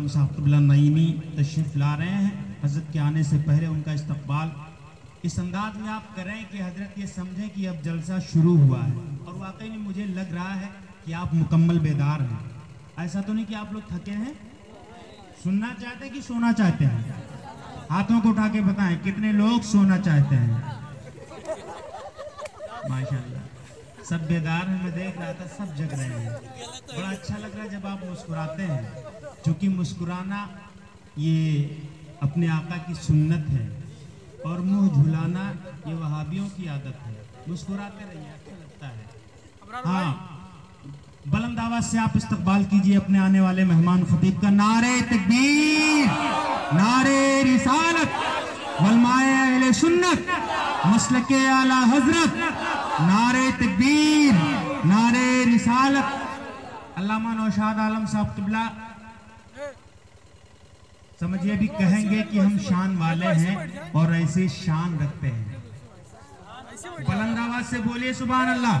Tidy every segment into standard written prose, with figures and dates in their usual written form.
आलम साहब क़िबला नईमी तशरीफ़ ला रहे हैं। हज़रत के आने से पहले उनका इस्तकबाल इस अंदाज में आप करें कि हज़रत ये समझें कि अब जलसा शुरू हुआ है। और वाकई में मुझे लग रहा है कि आप मुकम्मल बेदार हैं। ऐसा तो नहीं कि आप लोग थके हैं? सुनना चाहते हैं कि सोना चाहते हैं? हाथों को उठा के बताएं कितने लोग सोना चाहते हैं। माशाल्लाह सब बेदार हैं। मैं देख रहा था सब जग रहे हैं। बड़ा अच्छा लग रहा है जब आप मुस्कुराते हैं, क्योंकि मुस्कुराना ये अपने आका की सुन्नत है और मुंह झुलाना ये वहाबियों की आदत है। मुस्कुराते रहिए, अच्छा लगता है। हाँ, बुलंद आवाज से आप इस्तकबाल कीजिए अपने आने वाले मेहमान खतीब का। नारे तकबीर, नारे रिसालत, वलमाए अहले सुन्नत, मसलके आला हजरत, नारे तकबीर, नारे रिसालत। अल्लामा नौशाद आलम साहब क़िबला समझिए भी कहेंगे कि हम शान वाले हैं और ऐसे शान रखते हैं। बुलंद आवाज से बोलिए सुभान अल्लाह।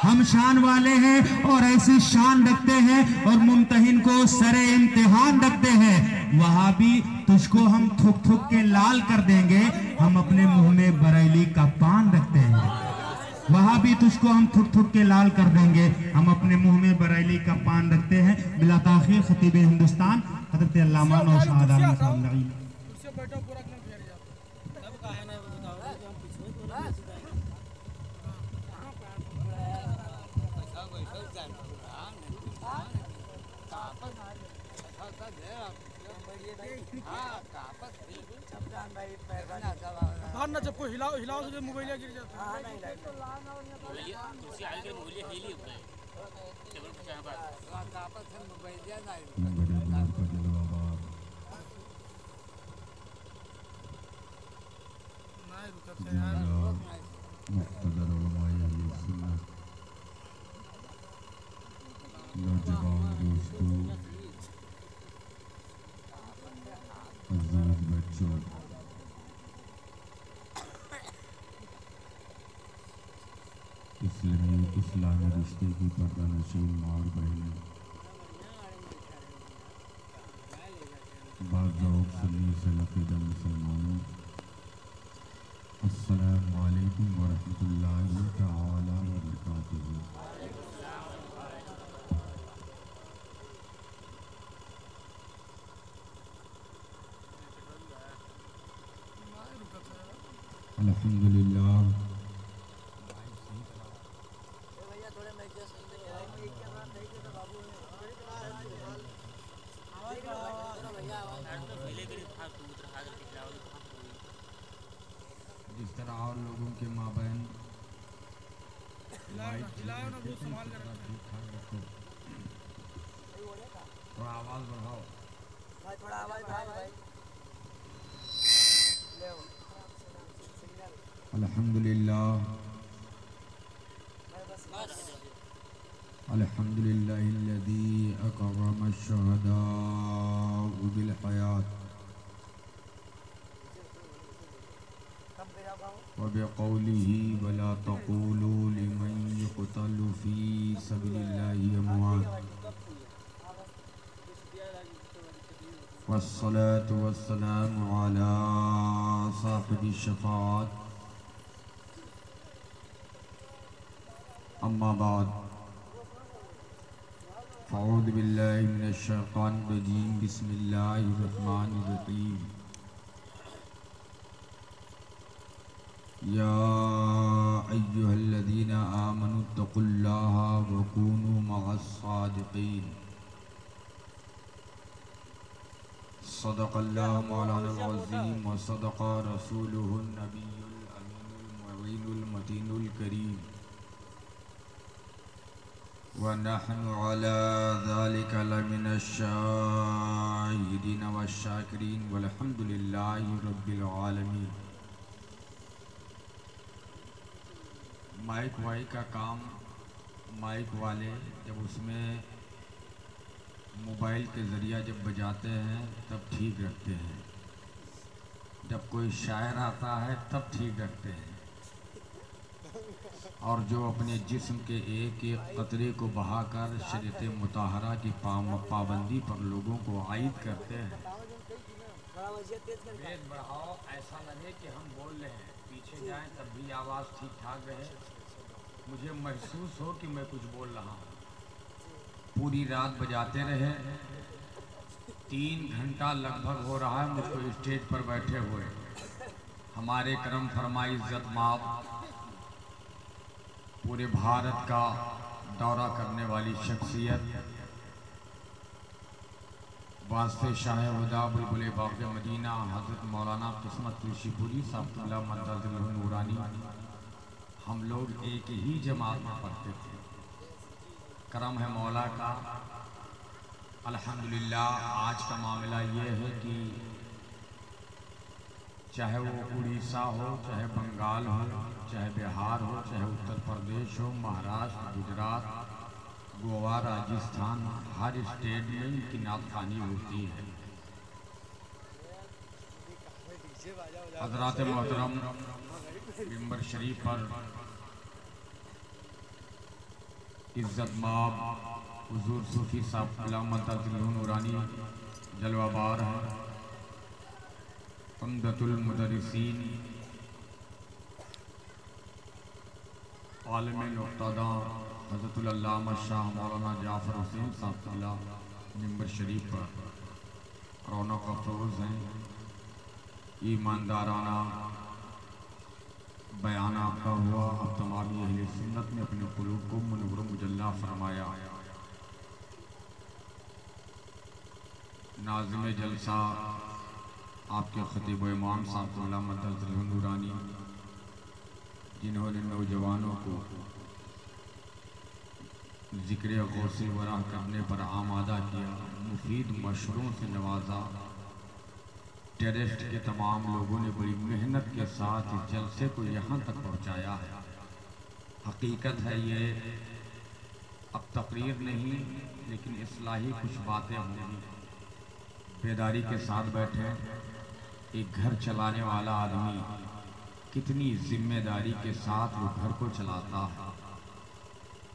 हम शान वाले हैं और ऐसी शान रखते हैं और मुमतहिन को सरे इम्तिहान रखते हैं। वहाबी तुझको हम थुक थुक के लाल कर देंगे, हम अपने मुंह में बरेली का पान रखते हैं। वहाबी तुझको हम थुक थुक के लाल कर देंगे, हम अपने मुंह में बरेली का पान रखते हैं। बिला ताखीर खतीब हिंदुस्तान हज़रत अल्लामा नौशाद आलम साहब। ना जब कोई हिलाओ हिलाओ तो मोबाइल गिर जाता है। नौजवान दोस्तों, अजीज बच्चों, इस्लामी रिश्ते की पर्दा नशीन मार बहनें, बाज़ौक़ सुन्नी सलफ़िदा मुसलमानों, अस्सलामु अलैकुम व रहमतुल्लाहि तआला व बरकातुहू। अल्हम्दुलिल्लाह जिस तरह और लोगों के माबैन थोड़ा आवाज बढ़ाओ भाई, थोड़ा आवाज बढ़ाओ भाई। अल्हम्दुलिल्लाह अल्हम्दुलिल्लाहिल्लज़ी अकरम अश-शुहदाअ बिल हयात व बिक़ौलिही वला तक़ूलू लिमन युक़तलु फ़ी सबीलिल्लाहि अमवात वस्सलातु वस्सलामु अला साहिबि शफ़ाअत अम्मा बाद फ़अऊज़ु बिल्लाहि मिनश शैतानिर रजीम बिस्मिल्लाहिर रहमानिर रहीम या अय्युहल्लज़ीना आमनुत्तक़ुल्लाहा व कूनू मअस्सादिक़ीन। सदक़ल्लाहु मौलाना अज़ीम व सदक़ा रसूलुहुन नबियुल अमीनुल मुईनुल मतीनुल करीम व नहनु अला ज़ालिका लमिनश शाहिदीन व शाकिरीन वल्हम्दुलिल्लाहि रब्बिल आलमीन। माइक वाई का काम माइक वाले जब उसमें मोबाइल के ज़रिया जब बजाते हैं तब ठीक रखते हैं, जब कोई शायर आता है तब ठीक रखते हैं। और जो अपने जिस्म के एक एक कतरे को बहाकर शरीयत मुताहरा की पाबंदी पर लोगों को आयद करते हैं। वेग बढ़ाओ, ऐसा लगे कि हम बोल रहे हैं, पीछे जाएं तब भी आवाज़ ठीक ठाक रहे, मुझे महसूस हो कि मैं कुछ बोल रहा हूँ। पूरी रात बजाते रहे, 3 घंटा लगभग हो रहा है मुझको स्टेज पर बैठे हुए। हमारे करम फरमाई इज्जत माब पूरे भारत का दौरा करने वाली शख्सियत वास्ते शाह हुदा बुलबुल बाग़ मदीना हज़रत मौलाना किस्मत तुलसीपुरी साहब मददुल नूरानी, हम लोग एक ही जमात में पढ़ते थे। करम है मौला का, अल्हम्दुलिल्लाह। आज का मामला ये है कि चाहे वो उड़ीसा हो, चाहे बंगाल हो, चाहे बिहार हो, चाहे उत्तर प्रदेश हो, महाराष्ट्र, गुजरात, गोवा, राजस्थान, हर स्टेट में इनकी नातखानी होती है। हज़रात मोहतरम मिंबर शरीफ पर इज्जत माब हुजूर सूफी साहब मददुल नूरानी जलवाबार हैं, उम्दतुल मुदर्रिसीन, आलिम नुक्तादा हज़रतुल अल्लामा शाह मौलाना जाफ़र हुसैन साहब मिंबर शरीफ पर रौनक अफरोज़ हैं। ईमानदाराना बयान आपका हुआ, अब तमामी अहले सुन्नत ने अपने क़ुलूब को मुनव्वर मुजल्ला फरमाया। नाज़िम जलसा आपके ख़तीब व इमाम साहब मददुल नूरानी, जिन्होंने नौजवानों को ज़िक्र गौसे वरा करने पर आमादा किया, मुफीद मशवरों से नवाजा। टेरेस्ट के तमाम लोगों ने बड़ी मेहनत के साथ इस जलसे को यहाँ तक पहुँचाया है। हकीकत है ये, अब तकरीर नहीं लेकिन इस्लाही कुछ बातें होंगी। बेदारी के साथ बैठे एक घर चलाने वाला आदमी कितनी जिम्मेदारी के साथ वो घर को चलाता है।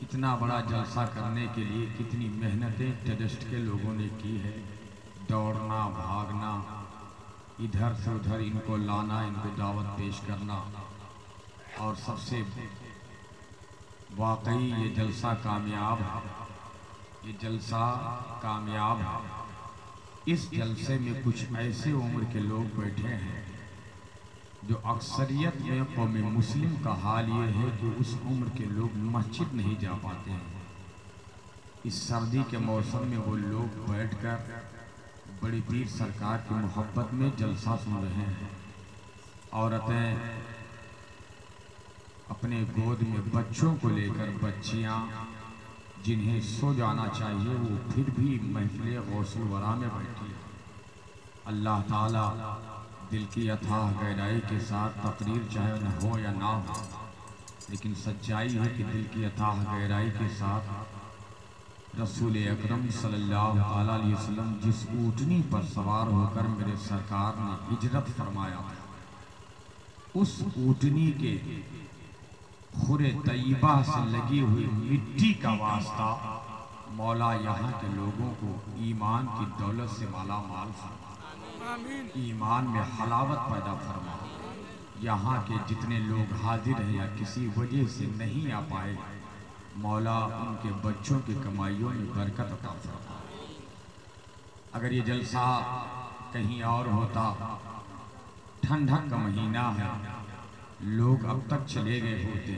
इतना बड़ा जलसा करने के लिए कितनी मेहनतें टेरेस्ट के लोगों ने की है। दौड़ना, भागना, इधर से उधर इनको लाना, इनको दावत पेश करना, और सबसे वाकई ये जलसा कामयाब है। ये जलसा कामयाब है। इस जलसे में कुछ ऐसे उम्र के लोग बैठे हैं जो अक्सरियत में कौम मुस्लिम का हाल ये है कि उस उम्र के लोग मस्जिद नहीं जा पाते हैं। इस सर्दी के मौसम में वो लोग बैठकर बड़ी पीर सरकार की मोहब्बत में जलसा सुन रहे हैं। औरतें अपने गोद में बच्चों को लेकर, बच्चियां जिन्हें सो जाना चाहिए वो फिर भी महफिल गौसुल वरा में बैठी है। अल्लाह ताला दिल की अथाह गहराई के साथ तकरीर चाहे न हो या ना हो, लेकिन सच्चाई है कि दिल की अथाह गहराई के साथ रसूल अकरम सल्लल्लाहु अलैहि वसल्लम जिस ऊँटनी पर सवार होकर मेरे सरकार ने हिजरत फरमाया, उस ऊँटनी के खुरे तैयबा से लगी हुई मिट्टी का वास्ता मौला यहाँ के लोगों को ईमान की दौलत से माला माल फरमा, ईमान में हलावत पैदा फरमा। यहाँ के जितने लोग हाजिर हैं या किसी वजह से नहीं आ पाए, मौला उनके बच्चों की कमाइयों में बरकत अता फरमा। अगर ये जलसा कहीं और होता, ठंडक का महीना है, लोग अब तक चले गए होते।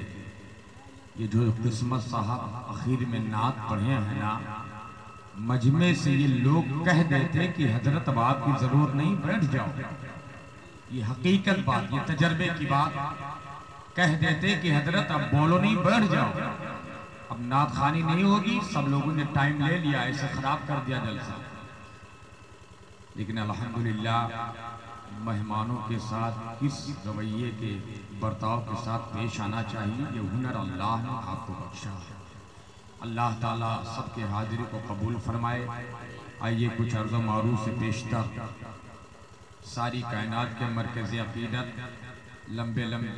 ये जो किस्मत साहब आखिर में नात पढ़े हैं ना, मजमे से ये लोग कह देते कि हजरत अब आपकी जरूरत नहीं, बैठ जाओ। ये हकीकत बात, ये तजर्बे की बात, कह देते कि हजरत अब बोलो नहीं, बैठ जाओ। अब नात खानी नहीं होगी, सब लोगों ने टाइम ले लिया, ऐसे खराब कर दिया जलसा। लेकिन अल्हम्दुलिल्लाह मेहमानों के साथ किस रवैये के बर्ताव के साथ पेश आना चाहिए, ये हुनर अल्लाह ने आपको बख्शा है। अल्लाह ताला सबके हाजिरी को कबूल फरमाए। आइए कुछ अर्ज़ मारूफ से पेशतर सारी कायनात के मरकज़ी अक़ीदत लंबे लंबे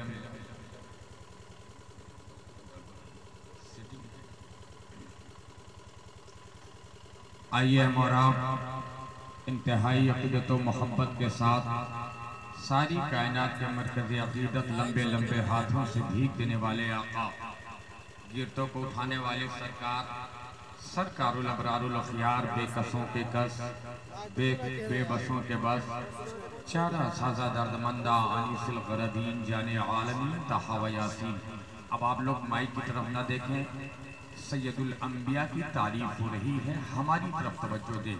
आइए हम और आप इंतहाई अक़ीदत व मोहब्बत के साथ सारी कायनात के मरकज़ी अक़ीदत लंबे लंबे हाथों से भीग देने वाले आका, गिरतों को उठाने वाले सरकारुल अबरारुल अख़ियार, बेकसों के कस, बेबसों के बस, चारा साजा दर्दमंदा अनीसिल गरदीन जाने आलमीन तहा व यासीन। अब आप लोग माइक की तरफ ना देखें, सैयदुल अंबिया की तारीफ हो रही है, हमारी तरफ तवज्जो दे।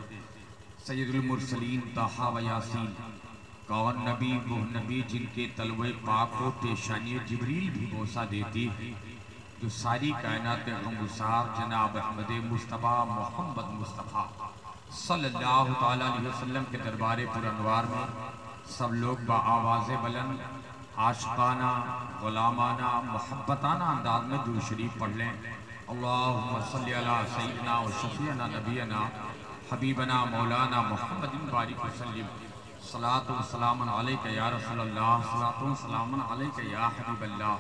सैयदुल मुरसलीन तहा व यासीन, कौन नबी वो नबी जिनके तलवे पाक को पेशानी जिब्रील भी बोसा देती है, जो सारी कायनात गमगुसार जनाब अहमद मुस्तफ़ा मोहम्मद मुस्तफ़ा सल्लल्लाहु ताला अलैहि वसल्लम के दरबार पुरअनवार में सब लोग बाआवाज़ बुलंद आशिकाना गुलामाना मोहब्बताना अंदाज में दुरूद शरीफ पढ़ लें। अल्लाहुम्मा सल्ली अला सय्यिदना व शफीअना नबीना हबीबना मौलाना मुहम्मदिन बारिक वसल्लिम। सलातु व सलामुन अलैका या रसूलल्लाह, सलातु व सलामुन अलैका या हबीबल्लाह।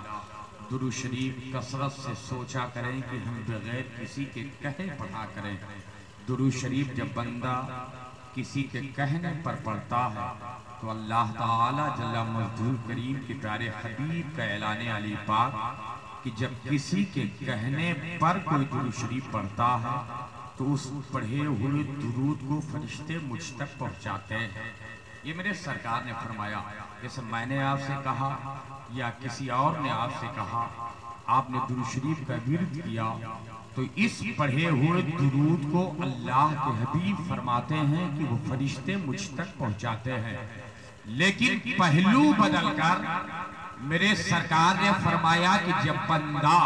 दुरूद शरीफ कसरत से सोचा करें कि हम बगैर किसी के कहे पढ़ा करें। दुरूद शरीफ जब बंदा किसी के कहने पर पढ़ता है तो अल्लाह ताला जल्ला मज़दूर करीम के प्यारे हबीब का ऐलान अली पाक कि जब किसी के कहने पर कोई दुरूद शरीफ पढ़ता है तो उस पढ़े हुए दुरूद को फरिश्ते मुझ तक पहुँचाते हैं। ये मेरे सरकार ने फरमाया। जैसे मैंने आपसे कहा या किसी और ने आपसे कहा, आपने दुरूद शरीफ का विर्द किया तो इस पढ़े हुए दुरूद को अल्लाह के हबीब फरमाते हैं कि वो फरिश्ते मुझ तक पहुंचाते हैं। लेकिन पहलू बदलकर मेरे सरकार ने फरमाया कि जब बंदा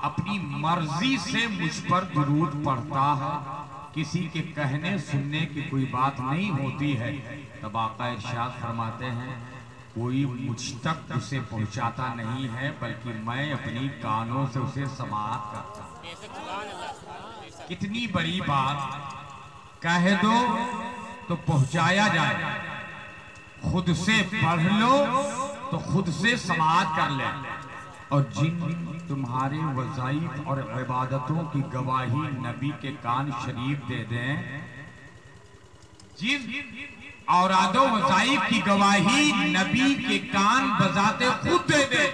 अपनी मर्जी से मुझ पर दुरूद पढ़ता है, किसी के कहने सुनने की कोई बात नहीं होती है, तब आका इरशाद फरमाते हैं कोई मुझ तक उसे पहुंचाता नहीं है, बल्कि मैं अपनी कानों से उसे समाअत करता हूं। कितनी बड़ी बात, कह दो तो पहुंचाया जाए, खुद से पढ़ लो तो खुद से समाअत कर ले। और जिन तुम्हारे वज़ाइफ और इबादतों की गवाही नबी के कान शरीफ दे दें, जिन औरादो वज़ाइफ की गवाही नबी के कान बजाते खुद दे दे,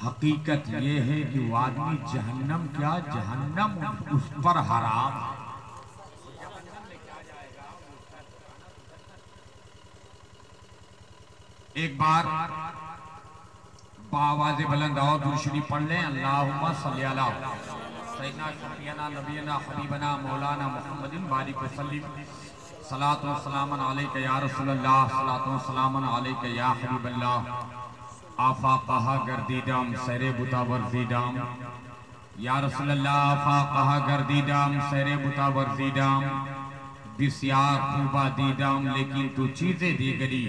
हकीकत ये है कि वो आदमी जहन्नम क्या जहन्नम उस पर हराम। एक बार बावाज़े बुलंद और दुरूद शरीफ पढ़ लें। अल्लाहुम्मा सल्ली अला सय्यिदना शफीअना नबीना हबीबना मौलाना मुहम्मदिन बारिक वसल्लिम। सलातु व सलामुन अलैका या रसूलल्लाह, सलातु व सलामुन अलैका या हबीबल्लाह। आफा कहा गर्दीदाम सरे बुता वर्जीदाम, या रसूलल्लाह आफा कहा गर्दीदाम सरे बुता वर्जीदाम। बिस्यार खूबा दीदाम लेकिन तू चीजें दी गरी,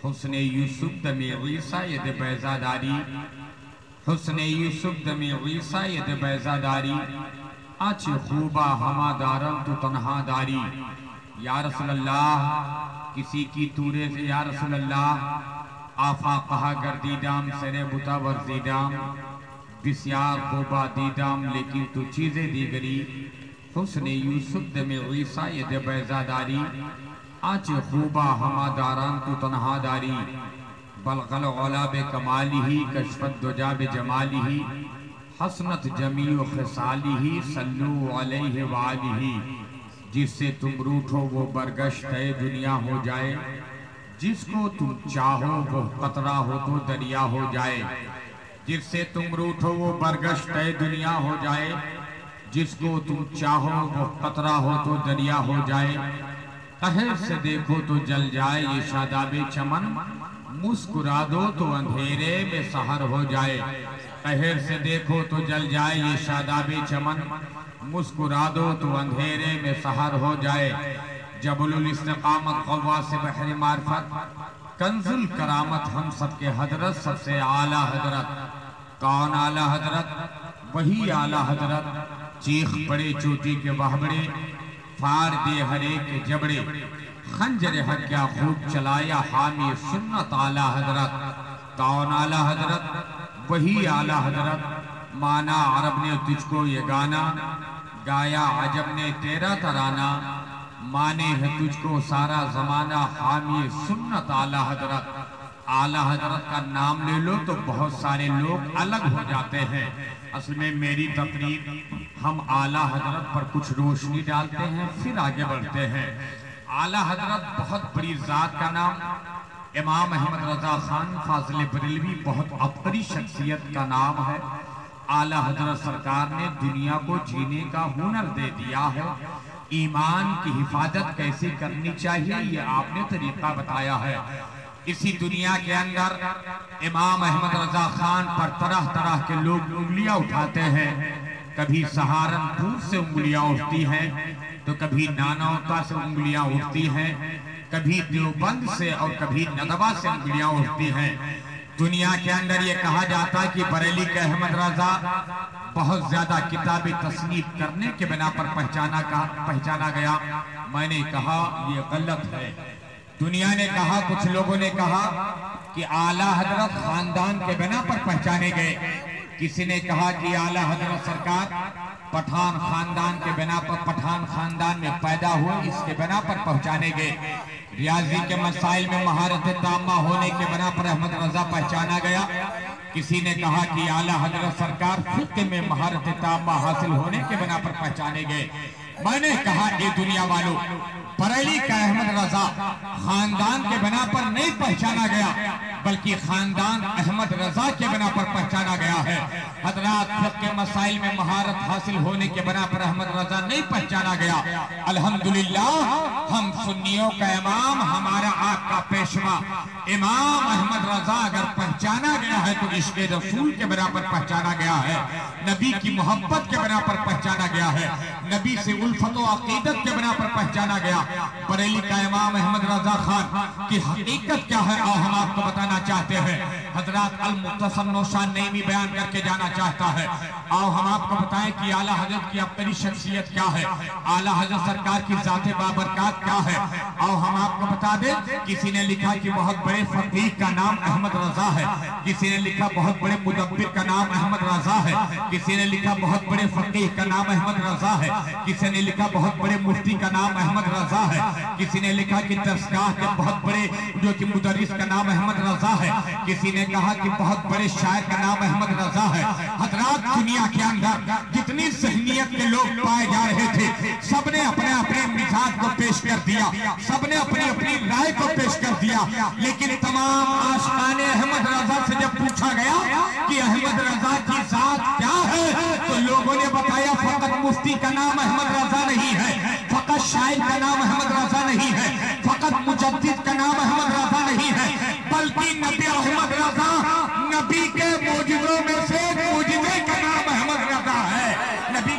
हुस्ने यूसुफ दमे ईसा यद बैजादारी, हुस्ने यूसुफ दमे ईसा यद बैजादारी। आच खूबा हमादारम तू तन्हादारी, या रसूलल्लाह किसी की तूरे से या रसूलल्लाह आफा कहा गर्दीदाम सरे बुता वर्जीदाम। बिस्यार खूबा दीदाम लेकिन तू चीजें दी गरी, हुस्ने यूसुफ दमे ईसा यद बैजादारी। आच खूबा हमादारान तू तन्हादारी, बलगल औला बे कमालिही कशफत दुजा बे जमालिही, हसनत जमीउ खिसालिही सल्लू अलैहि वालिही। जिससे तुम रूठो वो बरगश तय दुनिया हो जाए, जिसको तुम चाहो वो कतरा हो तो दरिया हो जाए। जिससे तुम रूठो वो बरगश तय दुनिया हो जाए, जिसको तुम चाहो वो कतरा हो तो दरिया हो जाए। कहर से देखो तो जल जाए ये शादाबे चमन, मुस्कुरा दो तो अंधेरे में सहर हो जाए। कहर से देखो तो जल जाए ये शादाबे चमन, मुस्कुरा दो तो अंधेरे में सहर हो जाए। जबलुल इस्तिकामत क़व्वा से बहर मार्फत, कंजुल करामत हम सबके हजरत सबसे आला हजरत। कौन आला हजरत? वही आला हजरत, चीख पड़े चोटी के बाहबड़े, फाड़ दे हरे के जबड़े, खंजर हक क्या खूब चलाया हामी सुन्नत आला हजरत। कौन आला हजरत? वही आला हजरत। माना अरब ने तुझको ये गाना, गाया अजब ने तेरा तराना, माने है तुझको सारा जमाना, हामी सुन्नत आला हजरत। आला हजरत का नाम ले लो तो बहुत सारे लोग अलग हो जाते हैं। असल में मेरी तकरीर हम आला हजरत पर कुछ रोशनी डालते हैं, फिर आगे बढ़ते हैं। आला हजरत बहुत बड़ी जात का नाम, इमाम अहमद रजा खान फाजिल बरेलवी बहुत अपनी शख्सियत का नाम है। आला हजरत सरकार ने दुनिया को जीने का हुनर दे दिया है। ईमान की हिफाजत कैसे करनी चाहिए ये आपने तरीका बताया है। इसी दुनिया के अंदर इमाम अहमद रजा खान पर तरह तरह के लोग उंगलियां उठाते हैं। कभी सहारनपुर से उंगलियां उठती हैं, तो कभी नानौता से उंगलियां उठती हैं, कभी देवबंद से और कभी नदवा से उंगलियां उठती हैं। दुनिया के अंदर ये कहा जाता है कि बरेली के अहमद रजा बहुत ज्यादा किताबें तस्नीफ करने के बिना पर पहचाना गया। मैंने कहा ये गलत है। दुनिया ने कहा, कुछ लोगों ने कहा कि आला हजरत खानदान के बिना पर पहचाने गए। किसी ने कहा कि आला हजरत सरकार पठान खानदान के बिना पर, पठान खानदान में पैदा हुए इसके बिना पर पहचाने गए। रियाजी के मसाइल में महारत तामा होने के बिना पर अहमद रजा पहचाना गया। किसी ने कहा कि आला हजरत सरकार फिक्र में महारत तामा हासिल होने के बिना पर पहचाने गए। मैंने कहा ये दुनिया वालों, बरेली का अहमद रजा खानदान के बिना पर नहीं पहचाना गया, बल्कि खानदान अहमद रजा के बिना पर पहचाना गया है। हजरात फिक्र के मसाइल में महारत हासिल होने के बिना पर अहमद रजा नहीं पहचाना गया। अल्हम्दुलिल्लाह हम सुन्नियों का इमाम, हमारा आपका पेशवा इमाम अहमद रजा अगर पहचाना गया है तो इश्क़ रसूल के बिना पर पहचाना गया है, नबी की मोहब्बत के बिना पर पहचाना गया है, नबी से उल्फत व अकीदत के बिना पर पहचाना गया। बरेली का इमाम अहमद रजा खान की हकीकत क्या है और हम आपको बताना चाहते हैं। हजरात अल मुख्तसर नौशान नईमी बयान करके जाना चाहता है। आओ हम आपको बताएं कि आला हजरत की अपनी शख्सियत क्या है, आला हजरत सरकार की जाते बाबरकात क्या है। आओ हम आपको बता दें, किसी ने लिखा कि बहुत बड़े फकीह का नाम अहमद रजा है, किसी ने लिखा बहुत बड़े मुदब्बिर का नाम अहमद रजा है, किसी ने लिखा बहुत बड़े फकीह का नाम अहमद रजा है, किसी ने लिखा बहुत बड़े मुफ्ती का नाम अहमद रजा है, किसी ने लिखा कि दरसगाह के बहुत बड़े जो कि मुदर्रिस का नाम अहमद रजा है, किसी ने कहा कि बहुत बड़े शायर का नाम अहमद रजा है। हजरात दुनिया के अंदर जितनी ज़हनियत के लोग पाए जा रहे थे, सबने अपने अपने मिजाज को पेश कर दिया, सबने अपनी अपनी राय को पेश कर दिया। लेकिन तमाम आशिकाने अहमद रजा से जब पूछा गया कि अहमद रजा की जात क्या है, तो लोगों ने बताया फकत मुफ्ती का नाम अहमद रजा नहीं है, फकत शायर का नाम अहमद रजा नहीं है, फकत मुजद्दिद का नाम अहमद रजा नहीं है, बल्कि नबी अहमद रजा नबी के मौजूदों में से मौजूदे का नाम अहमद रजा है, नबी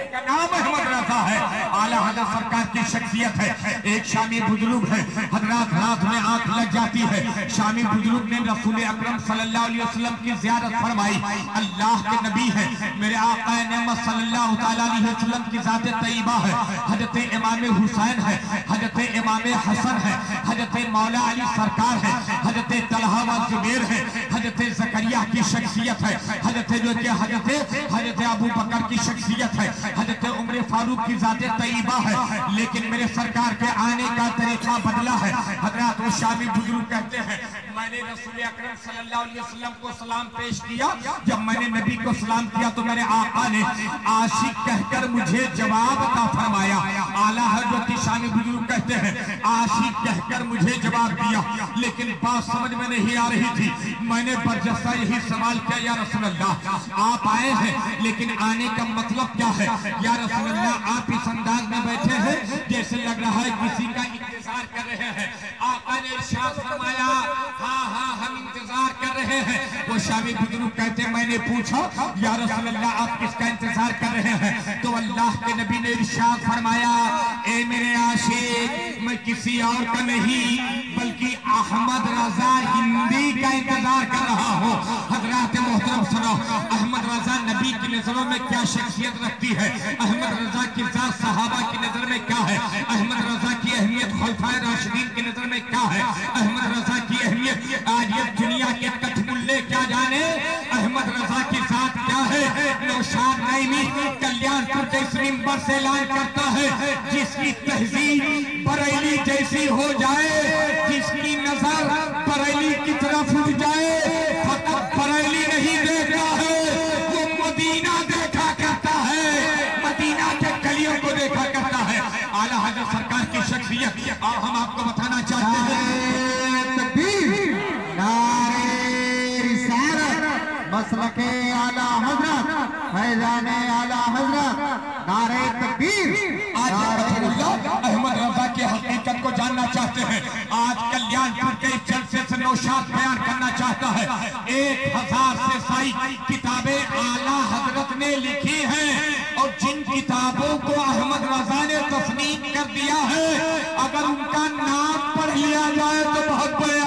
का नाम अहमद रजा है। आला हजरत सरकार की शख्सियत है। एक शामी बुजुर्ग है, हजरात रात में आंख लग जाती है, शामी बुजुर्ग ने रसूल अकरम सल्लल्लाहु अलैहि वसल्लम की ज़ियारत फरमाई। अल्लाह के नबी है, मेरे आका नेमत सल्लल्लाहु तआला अलैहि वसल्लम की ज़ात तय्यबा है, हजरत इमाम हुसैन है, हजरत इमाम हसन है, हजरत मौला अली सरकार है, हजरत तलहा व जुबैर है, हजरत ज़करिया की शख्सियत है, हजरत अबू बकर की शख्सियत है, हजरत उमर फारूक की ज़ात तय्यबा है। लेकिन मेरे सरकार के आने का तरीका बदला है। हजरत वो शामी बुजुर्ग कहते हैं, मैंने रसूल अकरम सल्लल्लाहु अलैहि वसल्लम को सलाम पेश किया। जब मैंने नबी को सलाम किया तो मेरे आका ने आशिक कहकर मुझे जवाब अता फरमाया। आला हजरत शामी बुजुर्ग कहते हैं, आशिक कहकर मुझे जवाब दिया, लेकिन बात समझ में नहीं आ रही थी। मैंने बरजस्ता यही सवाल किया, या रसूल अल्लाह आप आए हैं, लेकिन आने का मतलब क्या है? या रसूल अल्लाह आप इस अंदाज में बैठे हैं जैसे लग रहा है किसी का इंतजार कर रहे हैं। आका ने इरशाद फरमाया, हाँ हाँ हम इंतजार कर रहे हैं। वो शामी बुजुर्ग कहते, मैंने पूछा या रसूल अल्लाह आप किसका इंतजार कर रहे हैं? तो अल्लाह के नबी ने इरशाद फरमाया, ए मेरे आशिक मैं किसी और का नहीं बल्कि अहमद रजा हिंदी का इंतजार कर रहा हूँ। हजरात मोहतरम सुनो, अहमद रजा नबी की नजरों में क्या शख्सियत रखती है, अहमद रजा की जात सहाबा की नजर में क्या है, अहमद रजा की अहमियत खुलफाए राशिदीन की नजर में क्या है, अहमद रजा की अहमियत आज ये दुनिया के कठमुल्ले क्या जाने, अहमद रजा की जात क्या है। नौशाद नईमी कल्याणपुर के इस मंबर से ऐलान करता है, जिसकी तहजीब बरेली जैसी हो जाए, जिसकी नजर बरेली की तरफ उठ जाए, फकत बरेली नहीं देखता है, वो मदीना देखा करता है, मदीना के गलियों को देखा करता है। आला हज़रत सरकार की शख्सियत हम आपको बताना चाहते हैं। तकबीर, नारे रिसालत, मसलके आला हजरत, फैज़ाने आला हजरत, नारे तकबीर। आज अहमद रजा की हकीकत को जानना चाहते हैं। आज कल्याणपुर के इस जलसे से नौशाद बयान करना चाहता है। 1000 से साई किताबें आला हजरत ने लिखी हैं, और जिन किताबों को अहमद रजा ने तस्नीम कर दिया है, अगर उनका नाम पढ़ लिया जाए तो बहुत बड़े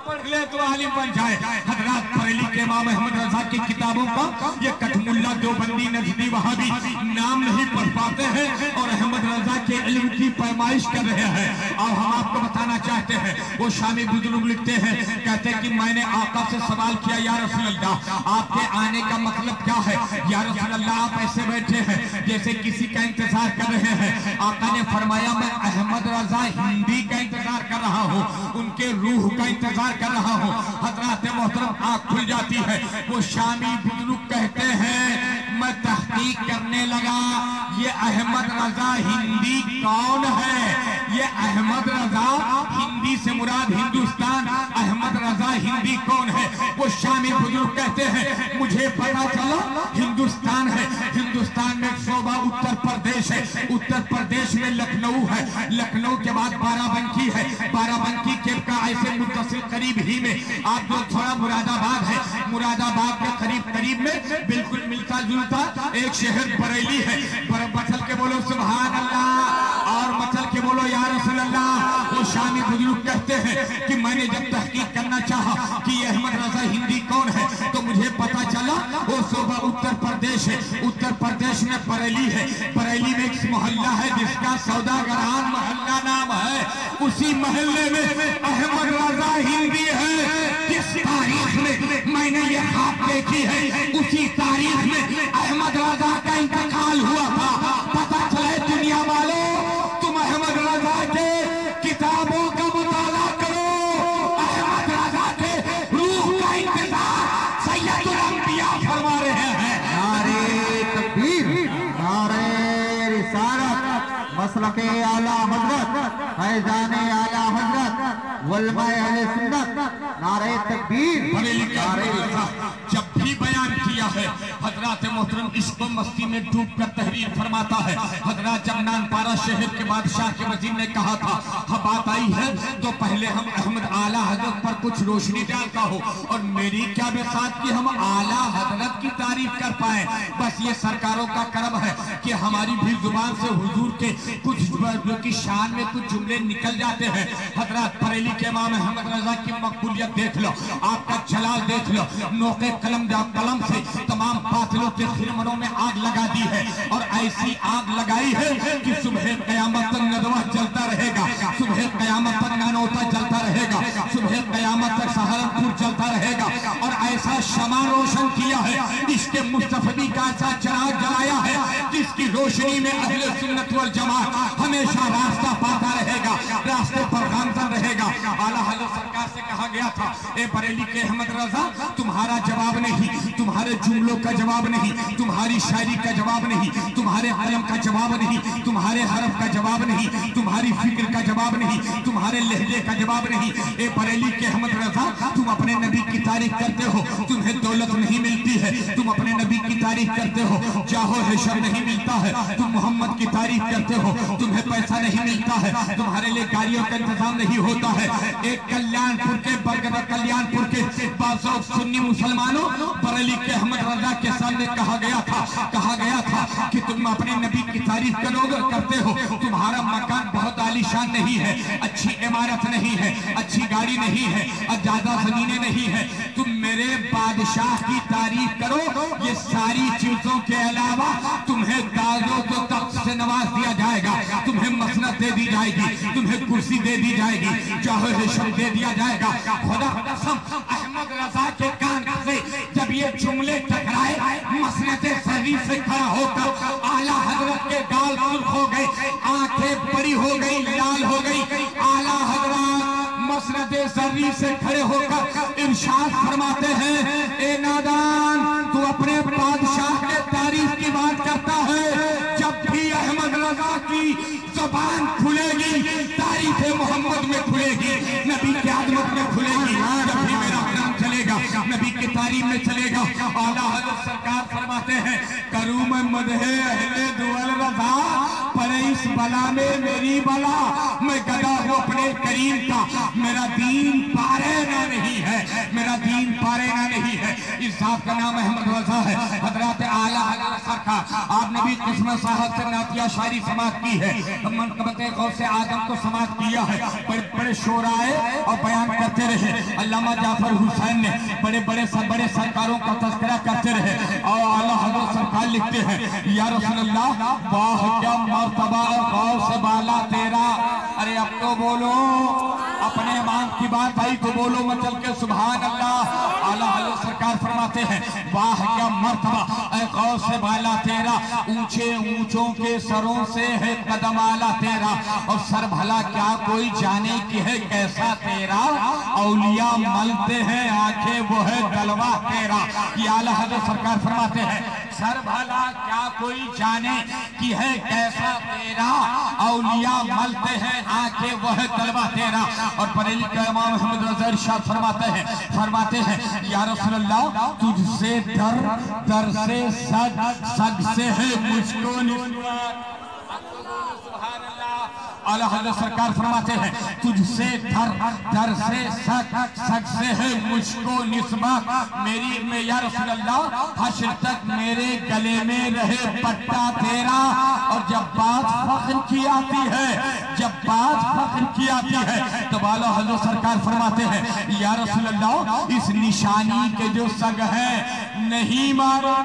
पढ़ ले तो आलिम बन जाए। हजरत बरेली के इमाम अहमद रजा की किताबों का ये कठमुल्ला देवबंदी नजदी वहाबी नाम नहीं पढ़ पाते हैं और अहमद रजा के इल्म की पैमाइश कर रहे हैं। अब हम आपको बताना चाहते हैं, वो शामी बुजुर्ग लिखते हैं, कहते हैं कि मैंने आका से सवाल किया, या रसूल अल्लाह आपके आने का मतलब क्या है? या रसूल अल्लाह आप ऐसे बैठे हैं जैसे किसी का इंतजार कर रहे हैं। आका ने फरमाया, मैं अहमद रजा हिंदी का इंतजार कर रहा हूँ, उनके रूह का इंतजार कर रहा हूँ। हजरत मोहतरम आँख खुल जाती है। वो शामी बुजुर्ग कहते हैं, मैं तहकीक करने लगा, ये अहमद रजा हिंदी कौन है? ये अहमद रजा हिंदी से मुराद हिंदुस्तान, अहमद रजा हिंदी कौन है? वो शामी बुजुर्ग कहते हैं, मुझे पता चला हिंदुस्तान है, हिंदुस्तान में शोभा उत्तर प्रदेश है, उत्तर प्रदेश में लखनऊ है, लखनऊ के बाद बाराबंकी है, बाराबंकी के ऐसे मुत्तसिल करीब ही में आप जो थोड़ा मुरादाबाद है, मुरादाबाद के करीब करीब में बिल्कुल मिलता जुलता एक शहर बरेली है। मचल के बोलो सुभान अल्लाह, और मचल के बोलो या रसूल अल्लाह। वो शामी बुजुर्ग कहते हैं कि मैंने जब तहकीक करना चाहा कि अहमद रजा हिंदी कौन है, तो मुझे पता चला वो शोभा उत्तर प्रदेश है, उत्तर प्रदेश में बरेली है, बरेली में एक मोहल्ला है जिसका सौदागरान मोहल्ला नाम है, उसी मोहल्ले में अहमद रजा हिंदी है। जिस तारीख में मैंने ये ख्वाब देखी है, उसी तारीख में अहमद रजा का इंतकाल हुआ था। पता चले दुनिया वालों, तुम अहमद रजा के किताबों का मुताला करो, अहमद रजा के रूह का इंतजार सैयदुल अंबिया फरमा रहे हैं। नारे तकबीर, नारे रिसालत, मसलके आला हजरत, फैज़ाने आला हजरत, वलमाए अहले सुन्नत, नारे तकबीर, नारे जब भी बयान किया है, हजरत मोहतरम इश्क मस्ती में डूब कर तहरीर फरमाता है। हजरत जब नानपारा शहर के बादशाह के वजीर ने कहा था, बात आई है तो पहले हम अहमद आला हजरत पर कुछ रोशनी डालता हो, और मेरी क्या बेसात कि हम आला हजरत की तारीफ कर पाए। बस ये सरकारों का करम है कि हमारी भी जुबान से हुजूर के कुछ जो की शान में कुछ जुमले निकल जाते हैं। हजरत बरेली के इमाम अहमद रजा की मकबूलियत देख लो, आपका जलाल देख लो, नोके कलम से तमाम कातिलों के खिरमनों में आग लगा दी है, और ऐसी आग लगाई है कि सुबह कयामत तक नदवा जलता रहेगा, सुबह कयामत तक नानोता जलता रहेगा, सुबह कयामत तक सहारनपुर जलता रहेगा। और ऐसा शमा रोशन किया है, इसके मुस्तफी का ऐसा चिराग जलाया है जिसकी रोशनी में अहले सुन्नत वल जमात हमेशा रास्ता पाता रहेगा, रास्ते पर गामजन रहेगा। आला हज़रत सरकार से कहा गया था, ए बरेली के अहमद रजा, तुम्हारा जवाब नहीं, तुम्हारे जुमलों का जवाब नहीं, तुम्हारी शायरी का जवाब नहीं, तुम्हारे हरम का जवाब नहीं, तुम्हारे हरफ का जवाब नहीं, तुम्हारी फिक्र का जवाब नहीं, तुम्हारे लहजे का जवाब नहीं। ए बरेली के अहमद रजा, तुम अपने नबी की तारीफ करते हो, तुम्हें दौलत नहीं मिलती है, तुम अपने नबी की तारीफ करते हो, जाहो हैशर नहीं मिलता है, तुम मोहम्मद की तारीफ करते हो, तुम्हें पैसा नहीं मिलता है, तुम्हारे लिए गाड़ियों का इंतजाम नहीं होता है। एक कल्याणपुर के बरगद कल्याणपुर के 500 सुन्नी मुसलमानों बरेली के अहमद रजा के सामने कहा गया था कि तुम अपने नबी की तारीफ करोगे, करते हो, तुम्हारा मकान बहुत आलीशान नहीं है, अच्छी इमारत नहीं है, अच्छी गाड़ी नहीं है, और ज्यादा जमीनें नहीं है, तुम मेरे बादशाह की तारीफ करो, ये सारी चीजों के अलावा तुम्हें दादों को तख्त से नवाज दिया जाएगा, तुम्हें मसनद दे दी जाएगी, तुम्हें कुर्सी दे दी जाएगी, चाहे शब्द दे दिया जाएगा। खुदा कसम अहमद रजा के कान से जब ये जुमले टकराए, मसनद शरीफ से खड़ा होकर आला हजरत के गाल सुर्ख हो गए, आंखें बड़ी हो गई, लाल हो गई। आला हजरत मसनद शरीफ से खड़े होकर इरशाद फरमाते हैं, ए नादान, तू अपने बादशाह के तारीफ की बात करता है। जब भी अहमद रजा की ज़बान खुलेगी, तारीफ मोहम्मद में खुलेगी, नबी की आदमत में खुलेगी। जब भी मेरा नाम चलेगा, नबी की तारीफ में चलेगा। आला हज़रत सरकार फरमाते हैं, करूँ मैं मदहे अहले दुअल रज़ा, पर इस बला में मेरी बला, मैं गदा हूँ अपने करीम का, मेरा दीन पारे ना नहीं है, मेरा दीन पारे ना नहीं है। इस साहब का नाम अहमद रजा है। हजरत आला हज़रत सरकार आपने भी किस्मत साहब से नातिया शायरी समाप्त की है, मनकबते गौसे आदम को समाप्त किया है। बड़े बड़े शोराए और बयान करते रहे। अल्लामा जाफर हुसैन ने बड़े बड़े सरकारों का तज़किरा करते रहे और आला हज़रत सरकार लिखते हैं, या रसूलल्लाह, वाह क्या मर्तबा गौसे बाला तेरा। अरे अब तो बोलो, अपने ईमान की बात आई तो बोलो मतलब के सुभान अल्लाह। आला हज़रत सरकार फरमाते हैं, वाह क्या मर्तबा ऐ गौसे बाला तेरा, ऊंचे ऊंचों के सरों से है कदम आला तेरा, और सर भला क्या कोई जाने की है कैसा तेरा, औलिया मलते हैं आंखें वो है गलवा तेरा। ये आला हज़रत सरकार फरमाते हैं, सर भला क्या कोई जाने की है कैसा तेरा, औलिया मलते हैं आंखें वो है गलवा तेरा। और बरेली का इमाम अहमद रज़ा इरशाद फरमाते हैं, या रसूलल्लाह, तुझसे दर दर से सग सग से है मुझको निस्बत। आला हज़रत सरकार फरमाते हैं, तुझसे दर दर से सग सग से है मुझको निस्बत, मेरी में या रसूलल्लाह, हश्र तक मेरे गले में रहे पट्टा तेरा। और जब बात फख्र की आती है, जब बात फख्र की आती है, तो आला हज़रत सरकार फरमाते हैं, या रसूलल्लाह, इस निशानी के जो सग है नहीं मारा।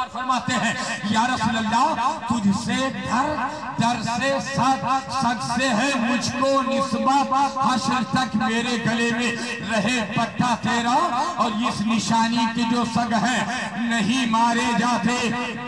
फरमाते हैं, या रसूलल्लाह, तुझसे दर दर से सग सग से है मुझको निस्बत, हश्र तक मेरे गले में रहे पट्टा तेरा। और इस निशानी की जो सग है नहीं मारे जाते,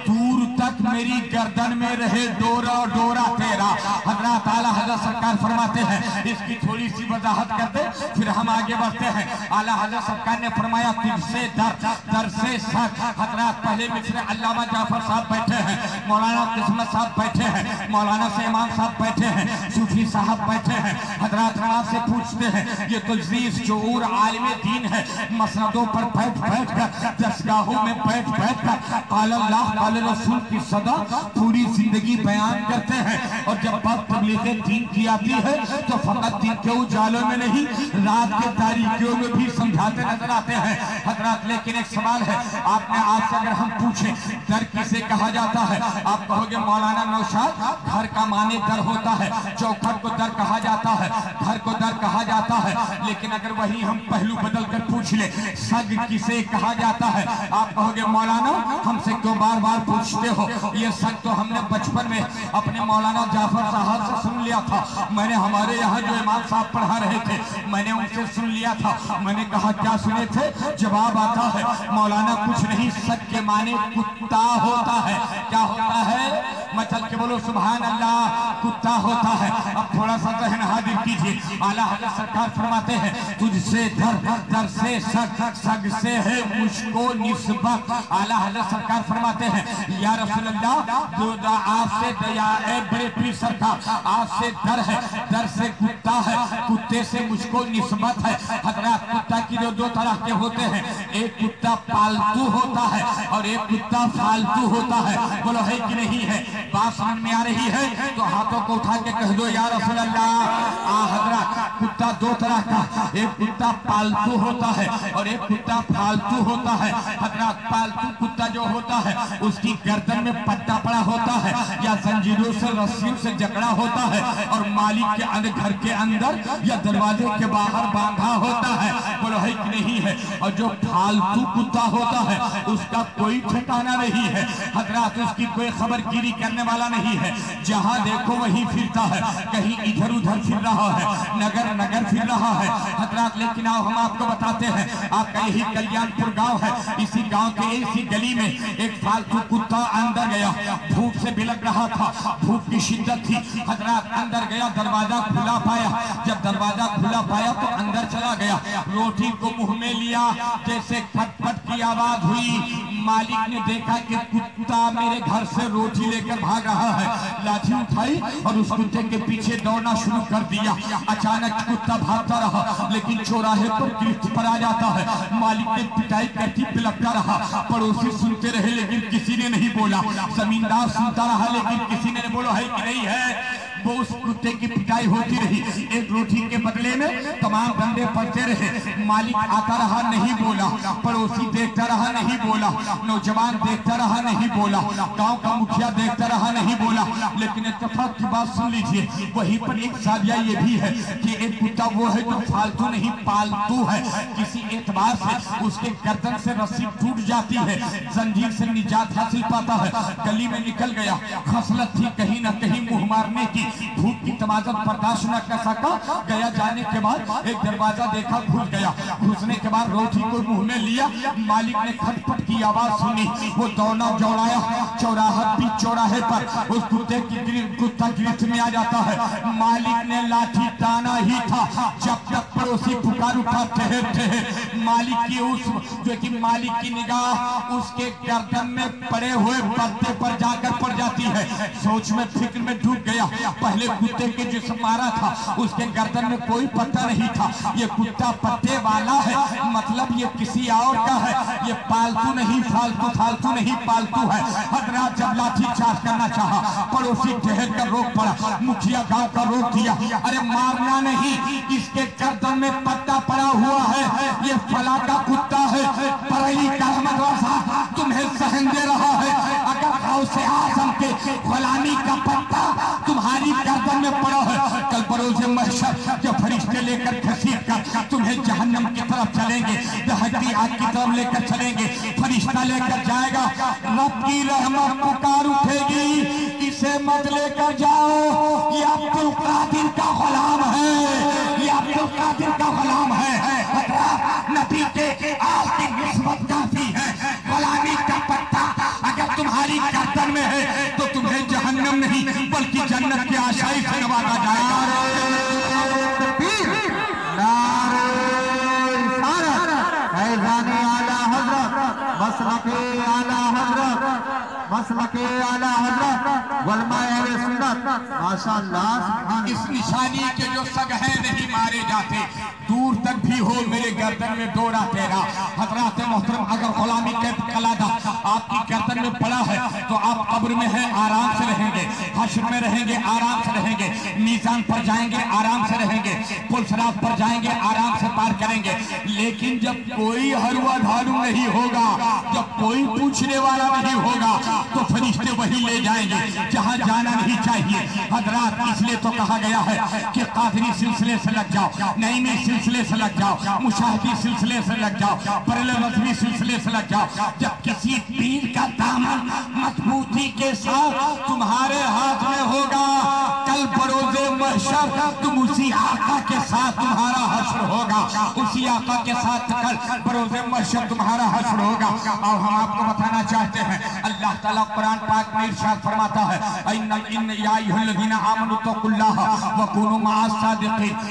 दूर तक मेरी गर्दन में रहे डोरा डोरा तेरा। हज़रत आला हज़रत सरकार फरमाते हैं, इसकी थोड़ी सी वजाहत करते फिर हम आगे बढ़ते हैं। आला हज़रत सरकार ने फरमाया, तुझसे दर दर से सग। हज़रत पहले मिस्र अल्लामा जाफर साहब बैठे हैं, मौलाना किस्मत साहब बैठे हैं, मौलाना सैमान साहब बैठे हैं, सूफी साहब बैठे हैं। हज़रत से पूछते हैं, ये तो अज़ीज़ शऊर आलिम दीन है, मसनदों पर बैठ बैठ कर, दरगाहों में बैठ बैठ कर क़ाल अल्लाह क़ाल रसूल की सदा पूरी जिंदगी बयान करते हैं। और जब बात तबलीग दीन की आती है तो फकत दिन के उजालों में नहीं, रात के तारीकियों में भी समझाते नजर आते हैं। हज़रत लेकिन एक सवाल है, आपने आपसे अगर हम पूछे दर किसे कहा जाता है, आप कहोगे मौलाना नौशाद, घर का माने दर होता है, चौखट को दर कहा जाता है, घर को दर कहा जाता है। लेकिन अगर वही हम पहलू बदल कर पूछ ले, सग किसे कहा जाता है, आप कहोगे मौलाना हमसे क्यों बार बार पूछते हो, ये सग तो हमने बचपन में अपने मौलाना जाफर साहब से सुन लिया था। मैंने हमारे यहाँ जो इमाम साहब पढ़ा रहे थे, मैंने उनसे सुन लिया था। मैंने कहा क्या सुने थे? जवाब आता है, मौलाना कुछ नहीं, सग के माने कुत्ता होता है। क्या होता है? मचल के बोलो सुभान अल्लाह, कुत्ता होता है। अब थोड़ा सा जहन हाजिर कीजिए। आला हज़रत सरकार फरमाते हैं, तुझसे दर दर से सग सग से है मुझको निस्बत। आला हज़रत सरकार फरमाते हैं, या रसूलल्लाह, आपसे दया है बड़े पीर सरकार, आपसे दर है, दर से कुत्ता है, कुत्ते से मुझको निस्बत है। हज़रत कुत्ता की जो दो तरह के होते हैं, एक कुत्ता पालतू होता है और एक कुत्ता फालतू होता है। बोलो है कि नहीं है? बात समझ में आ रही है तो हाथों को उठा के कह दो या रसूल अल्लाह। हज़रत कुत्ता दो तरह का, एक कुत्ता पालतू होता है और एक कुत्ता फालतू होता है। हज़रत पालतू कुत्ता जो होता है उसकी गर्दन में पट्टा पड़ा होता है या जंजीरों से रस्सियों से जकड़ा होता है और मालिक के घर के अंदर या दरवाजे के बाहर बांधा होता है। बोलो है कि नहीं है? और जो फालतू कुत्ता होता है उसका कोई ठिकाना नहीं है। हज़रत उसकी कोई खबरगिरी करने वाला नहीं है, जहाँ देखो वहीं फिरता है, कहीं इधर उधर फिर रहा है, नगर नगर फिर रहा है हजरात। लेकिन आओ हम आपको बताते हैं, आपका यही कल्याणपुर गांव है, इसी गांव के इसी गली में एक फालतू कुत्ता अंदर गया, भूख से बिलक रहा था, भूख की शिद्दत थी हजरात। अंदर गया, दरवाजा खुला पाया, जब दरवाजा खुला पाया तो अंदर चला गया, रोटी को मुंह में लिया, जैसे खटपट की आवाज हुई, मालिक ने देखा कि कुत्ता मेरे घर से रोटी लेकर भाग रहा है, लाठी उठाई और उस कुत्ते के पीछे दौड़ना शुरू कर दिया। अचानक कुत्ता भागता रहा, लेकिन चौराहे पर गिरफ्त पर आ जाता है, मालिक ने पिटाई करती पिलकता रहा, पड़ोसी सुनते रहे लेकिन किसी ने नहीं बोला, जमींदार सुनता रहा लेकिन किसी ने बोला है कि नहीं है। वो उस कुत्ते की पिटाई होती रही, एक रोटी के बदले में तमाम डंडे पड़ते रहे, मालिक आता रहा नहीं बोला, पड़ोसी देखता रहा नहीं बोला, नौजवान देखता रहा नहीं बोला, गांव का मुखिया देखता रहा नहीं बोला। लेकिन इत्तेफाक की बात सुन लीजिए, वहीं पर एक सादिया ये भी है कि एक कुत्ता वो है जो फालतू नहीं पालतू है, किसी एतबार से उसके गर्दन से रस्सी टूट जाती है, जंजीर से निजात हासिल पाता है, गली में निकल गया, खसलत थी कहीं ना कहीं मुंह मारने की, भूख की तमाज़त बर्दाश्त न कर सका, गया, जाने के बाद एक दरवाजा देखा, घुस गया, घुसने के बाद रोटी को मुंह में लिया, मालिक ने खटपट की आवाज सुनी, वो दौड़ा दौड़ाया, चौराहे पर उस कुत्ते की कुत्ता गिरफ्त में आ जाता है, मालिक ने लाठी ताना ही था, जब तक पड़ोसी पुकार उठा ठहर ठहर, मालिक की उस जो कि मालिक की निगाह उसके गर्दन में पड़े हुए पत्ते पर जाकर पड़ जाती है, सोच में फिक्र में डूब गया। पहले कुत्ते के जिस मारा था उसके गर्दन में कोई पत्ता नहीं था, ये कुत्ता पत्ते वाला है, मतलब ये किसी और का है, ये पालतू नहीं, फालतू नहीं पालतू है। हजरात जब लाठी चार्ज करना चाहा, पड़ोसी ठहर कर रोक पड़ा, मुखिया गांव का रोक दिया, अरे मारना नहीं, इसके गर्दन में पत्ता पड़ा हुआ है, ये फला का कुत्ता है, बरेली का मदरसा तुम्हें सहन दे रहा है, अगर गौसे आजम के गुलामी का पत्ता तुम्हारी गर्दन में पड़ा है, कल बरोज़े महशर जब फरिश्ते लेकर घसीट कर तुम्हें जहन्नम की तरफ चलेंगे, दहकती आग की तरफ लेकर चलेंगे, फरिश्ता लेकर जाएगा, रब की रहमत पुकार उठेगी, इसे मत लेकर जाओ, ये अब्दुल कादिर का गुलाम है, ये अब्दुल कादिर का गुलाम है। नबी के आल की निस्बत काफी है, गुलामी का पत्ता अगर तुम्हारी गर्दन में है तो तुम्हें जहन्नम नहीं बल्कि जन्नत की आशाई से नवाजा जाएगा। माशाअल्लाह, इस निशानी के जो सगहे नहीं मारे जाते, दूर तक भी हो मेरे गर्दन में दौरा तेरा। हजरात मोहतरम, अगर गुलामी का कलादा आपकी गर्दन में पड़ा है तो आप कब्र में है आराम से रहेंगे, हश्र में रहेंगे आराम से रहेंगे, मीज़ान पर जाएंगे आराम से रहेंगे, पुल सिरात पर जाएंगे आराम से पार करेंगे। लेकिन जब कोई हरवा धारू नहीं होगा, जब कोई पूछने वाला नहीं होगा, तो फरिश्ते वही ले जाएंगे जहां जाना नहीं चाहिए। हजरात, इसलिए तो कहा गया है कि कादरी सिलसिले से लग जाओ, नईमी सिलसिले से लग जाओ, मुशाहिदी सिलसिले से लग जाओ, बरेली रज़वी सिलसिले से लग जाओ। जब किसी पीर का दामन मजबूती के साथ तुम्हारे हाथ में होगा, कल बरोज़े महशर तुम उसी आका के साथ तुम्हारा हश्र होगा, उसी आका के साथ कल बरोज़े महशर तुम्हारा हश्र होगा। और हम आपको बताना चाहते हैं, अल्लाह ताला कुरान पाक में इरशाद फरमाता है,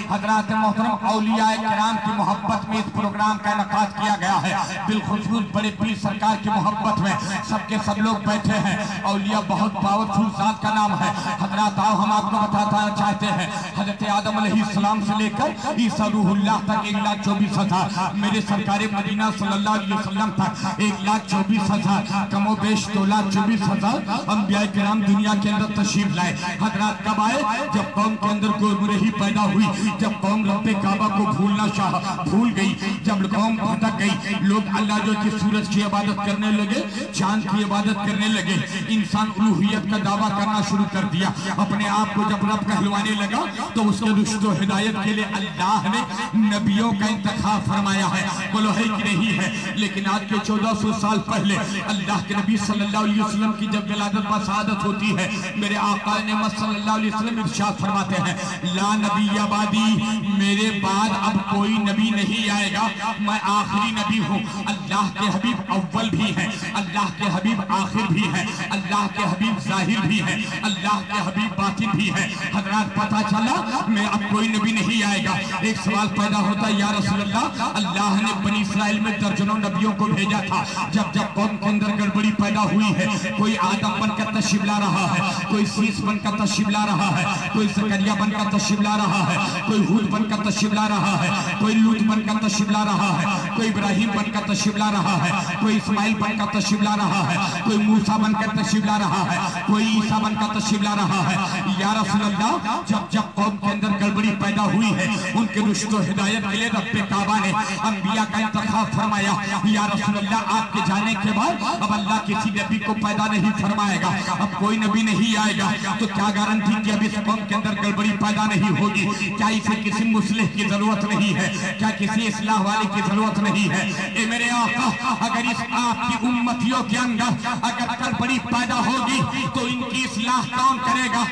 हजरात मोहतरम, औलियाए किराम की मोहब्बत में इस प्रोग्राम का इनकाद किया गया है, बिलखुसूस बड़े पीर सरकार की मोहब्बत में सबके सब लोग बैठे हैं। औलिया बहुत पावरफुल जात का नाम है। हजरात, आओ हम आपको बताना चाहते हैं, हजरत आदम अलैहिस्सलाम से लेकर ईसा रूहुल्लाह तक 1,24,000, मेरे सरकार मदीना सल्लल्लाहु अलैहि वसल्लम तक 1,24,000, कमोबेश 2,24,000 अंबियाए किराम दुनिया के अंदर तशरीफ लाए। हजरात कब आए? जब कौम के अंदर गुमराही पैदा हुई, जब कौम रब्बे काबा को भूल गई, जब कौम भटक गई, लोग अल्लाह जो की सूरज की इबादत करने लगे, चांद की इबादत करने लगे, इंसान उलूहियत का दावा करना शुरू कर दिया। अपने आप को जब रब कहलवाने लगा तो उसको के रुश्द व हिदायत के लिए अल्लाह ने नबियों का इंतखाब फरमाया है, बोलो है कि नहीं है। लेकिन आज के 1400 साल पहले अल्लाह के नबी सल्लल्लाहु अलैहि वसल्लम की जब विलादत व शहादत होती है, मेरे आका नेमत सल्लल्लाहु अलैहि वसल्लम इरशाद फरमाते हैं, ला नबी आबादी, मेरे बाद अब कोई नबी नहीं आएगा, मैं आखिरी नबी हूँ। अल्लाह के हबीब अव्वल भी है, अल्लाह के हबीब आखिर भी है, अल्लाह के हबीब जाहिर भी है, अल्लाह के हबीब बातिन भी है। हजरात पता चला मैं अब कोई नबी नहीं आएगा। एक सवाल पैदा होता है, या रसूल अल्लाह, अल्लाह ने बनी इस्राइल में दर्जनों नबियों को भेजा था, जब जब कौम के अंदर गड़बड़ी पैदा हुई है, कोई आदम बनकर तशरीफ ला रहा है, कोई शीश बनकर तशरीफ ला रहा है, कोई जकरिया बनकर तशरीफ ला रहा है, कोई हूद बनकर तशरीफ ला रहा है, कोई लूत बनकर तशरीफ ला रहा है, कोई इब्राहिम बनकर तशरीफ ला रहा है, कोई इस्माइल बनकर तशरीफ ला रहा है, कोई मूसा बनकर तशरीफ ला रहा है, कोई ईसा बनकर तशरीफ ला रहा है। या रसूल अल्लाह, जब जब कौम के अंदर गड़बड़ी पैदा हुई है, उनके रुश्द व हिदायत के लिए रब्बे काबा ने अंबिया का इंतखाब फरमाया। या रसूल अल्लाह, आपके जाने के बाद अब अल्लाह किसी नबी को पैदा नहीं फरमाएगा, अब कोई नबी नहीं आएगा, तो क्या गारंटी कि अब इस कौम के अंदर गड़बड़ी पैदा नहीं होगी? क्या इसे किसी मुस्लिह की जरूरत नहीं है? क्या किसी इस्लाह वाले की जरूरत नहीं है? ए मेरे आका, अगर इस आपकी उम्मतियों के अंदर अगर गड़बड़ी पैदा होगी तो इनकी इस्लाह कौन करेगा?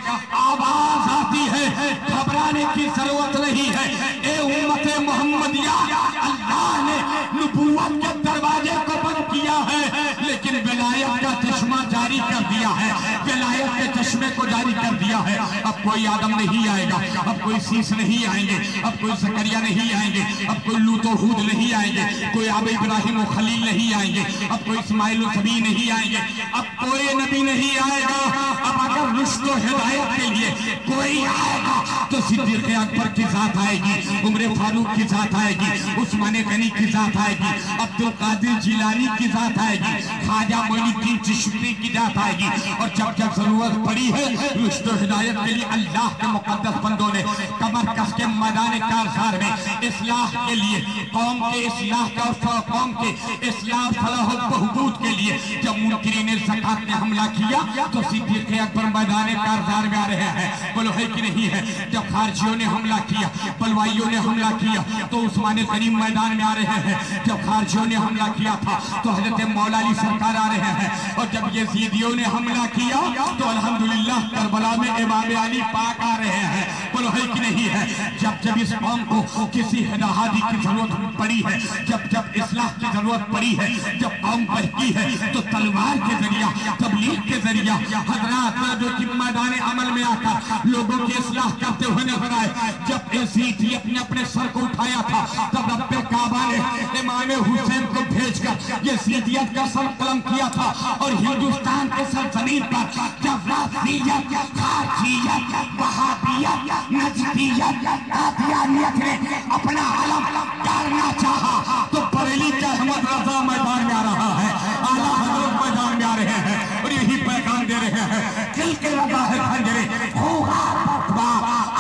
आवाज आती है, घबराने की जरूरत नहीं है। ए उम्मते मोहम्मदिया, अल्लाह ने नबूवत के दरवाजे को बंद किया है, लेकिन विलायत का चश्मा जारी कर दिया है, विलायत के चश्मे को जारी कर दिया है। अब कोई आदम नहीं आएगा, अब कोई शीश नहीं आएंगे, अब कोई जकरिया नहीं आएंगे, अब कोई लूत और हूद नहीं आएंगे, कोई अब इब्राहिम और खलील नहीं आएंगे, अब कोई इस्माइल और सभी नहीं आएंगे, अब कोई नबी नहीं आएगा। अब अगर रुश्द व हिदायत के लिए कोई आएगा तो सिद्दीक़ अकबर की जात आएगी, उमर फारूक की जात आएगी, उस्मान गनी की जात आएगी, अब्दुल कादिर जिलानी की जात आएगी, ख्वाजा मोइनुद्दीन चिश्ती की जात आएगी। और जब जब जरूरत पड़ी है रुश्द व हिदायत के लिए अल्लाह के मुकद्दस बंदों ने कमर कस के मैदान कारसार में इस्लाह के लिए, कौम के इस्लाह का और कौम के इस्लाह फलाह व बहबूद के लिए जब मुनकिरीन ज़कात ने हमला किया तो सिद्दीक़ अकबर मैदान कारसार में आ रहे हैं, बोलो है कि नहीं है? जब खारजियों ने हमला किया, बलवाइयों ने हमला किया तो उस्मान गनी मैदान में आ रहे हैं। जब खारजियों ने हमला किया था तो हजरत मौला अली सरकार आ रहे हैं, और जब यजीदियों ने हमला किया तो अल्हम्दुलिल्लाह करबला में इमाम अली पाक आ रहे हैं, बोलो है कि नहीं है? जब जब इस कौम को किसी हिदायत की जरूरत पड़ी है, जब जब इस्लाह की जरूरत पड़ी है, जब कौम बहकी है तो तलवार के जरिया, तबलीग के जरिया हजरात जो कि मैदान अमल में आकर लोगों की इस्लाह करते हुए नजर आए। जब यजीदी अपने अपने सर को उठाया था तब रब्बे काबा ने इमाम हुसैन को भेजकर यजीदियत का सर कलम किया था, और हिंदुस्तान के सरजमीन पर जब राफियत, खारजियत, वहाबियत, नजदियत, कादियानियत ने अपना अलम डालना चाहा तो बरेली का अहमद रजा मैदान में आ रहा है, आला हजरत मैदान में आ रहे हैं और यही पैगाम दे रहे हैं, दिल के लगा है खंजरे, होगा फतवा,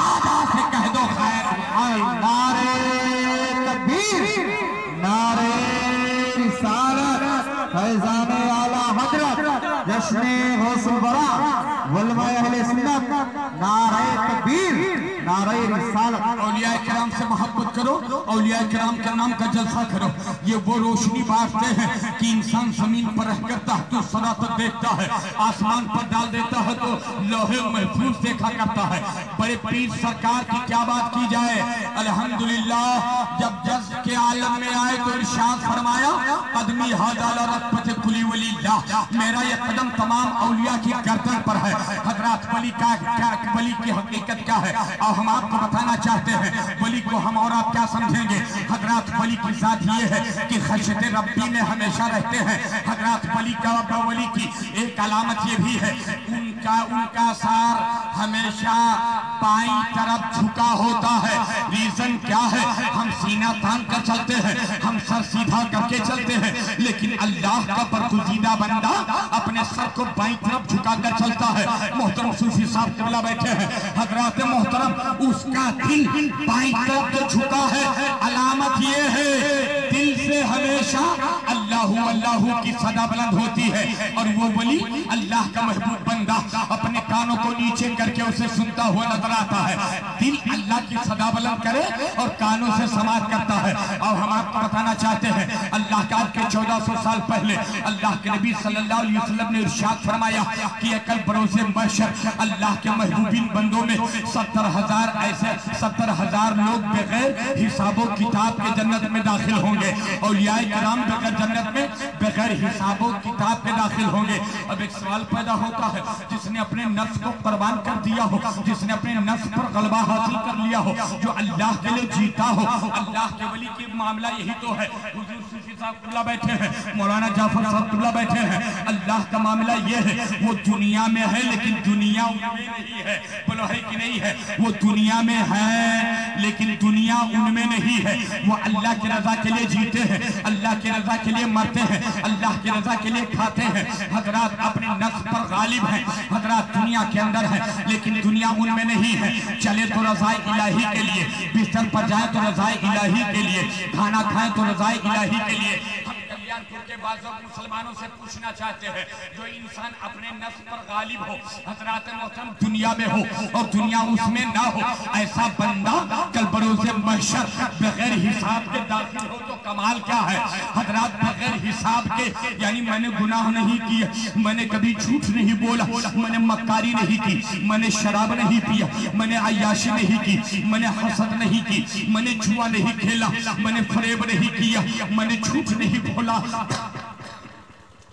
आजा से कह दो खैर। नारे तकबीर, नारे रिसालत, फैज़ाने आला हजरत, जश्ने गौसुल बरा, उलमाए अहले सुन्नत, नारे तकबीर, नारे रिसालत। औलिया किराम से मोहब्बत करो, औलिया किराम के नाम का जलसा करो। ये वो रोशनी बांटते हैं कि इंसान जमीन पर रहकर तहत सरा तक देखता है, आसमान पर डाल देता है तो लोहे महफूज देखा करता है। बड़े पीर सरकार की क्या बात की जाए, अल्हम्दुलिल्लाह जब जज के आलम में आए तो इरशाद फरमाया, कदमी हादाला रखपत कुली वलील्लाह, मेरा ये कदम तमाम औलिया की गर्दन पर है। हजरत वली का क्या, वली की हकीकत क्या है और हम आपको बताना चाहते हैं। वली को हम और आप क्या समझेंगे? हजरत वली की जात ये है कि खशयत रब्बी में हमेशा रहते हैं। हजरत वली का, वली की एक अलामत ये भी है, उनका सार हमेशा बाईं तरफ झुका होता है। रीजन क्या है? हम सीना तान कर चलते हैं, हम सर सीधा करके चलते हैं, लेकिन अल्लाह का बरगुज़ीदा बंदा अपने सर को बाईं तरफ झुका कर चलता है। मोहतरम मोहतरम सूफी साहब किबला बैठे हैं, हजरात मोहतरम उसका दिल बाईं तरफ तो झुका है, अलामत ये है दिल से हमेशा अल्लाहू अल्लाहू की सदा बुलंद होती है। और वो वली अल्लाह का महबूब बंदा अपने कानों को नीचे करके उसे सुनता हुआ नजर आता है। दिल अल्लाह की सदा बुलंद करे और कानों से समाज करता है। और हम आपको बताना चाहते हैं, अल्लाह का आज के 1400 साल पहले अल्लाह के नबी सल्लल्लाहु अलैहि वसल्लम ने इरशाद फरमाया कि कल बरोज़े महशर अल्लाह के महबूबीन बंदों में 70,000 ऐसे 70,000 लोग बगैर हिसाबो किताब के जन्नत में दाखिल होंगे। और याए किराम बगैर जन्नत में बगैर हिसाबो किताब के दाखिल होंगे। अब एक सवाल पैदा होता है, जिसने अपने नफ्स को कुर्बान कर दिया हो, जिसने अपने नफ्स पर गलबा हासिल कर लिया हो, जो अल्लाह के लिए जीता हो, अल्लाह के वली की मामला यही तो है। हुजूर सूफी साहब किबला बैठे हैं, मौलाना जाफर साहब किबला बैठे हैं। अल्लाह का मामला ये है, वो दुनिया में है लेकिन दुनिया उनमें नहीं है। बोलो है कि नहीं है? वो दुनिया में है लेकिन दुनिया उनमें नहीं है। वो अल्लाह की रजा के लिए जीते हैं, अल्लाह की रजा के लिए मरते हैं, अल्लाह की रजा के लिए खाते हैं। हजरात अपने नफ्स पर गालिब हैं, हजरात दुनिया के अंदर है लेकिन दुनिया उनमें नहीं है। चले तो रज़ाए इलाही के लिए, बिस्तर पर जाए तो रज़ाए इलाही के लिए, खाना खाएं तो रज़ाए इलाही के लिए। हम कल्याणपुर के बाद मुसलमानों से पूछना चाहते हैं, जो इंसान अपने नफ्स पर गालिब हो, हजरात मोहतरम दुनिया में हो और दुनिया उसमें ना हो, ऐसा बंदा कल बरोज़े महशर बगैर हिसाब के दाखिल हो तो कमाल क्या है। हजरात बगैर हिसाब के, यानी मैंने गुनाह नहीं किया, मैंने कभी झूठ नहीं बोला, मैंने मक्कारी नहीं की, मैंने शराब नहीं पिया, मैंने अय्याशी नहीं की, मैंने हसद नहीं की, मैंने जुआ नहीं खेला, मैंने फरेब नहीं किया, मैंने झूठ नहीं बोला,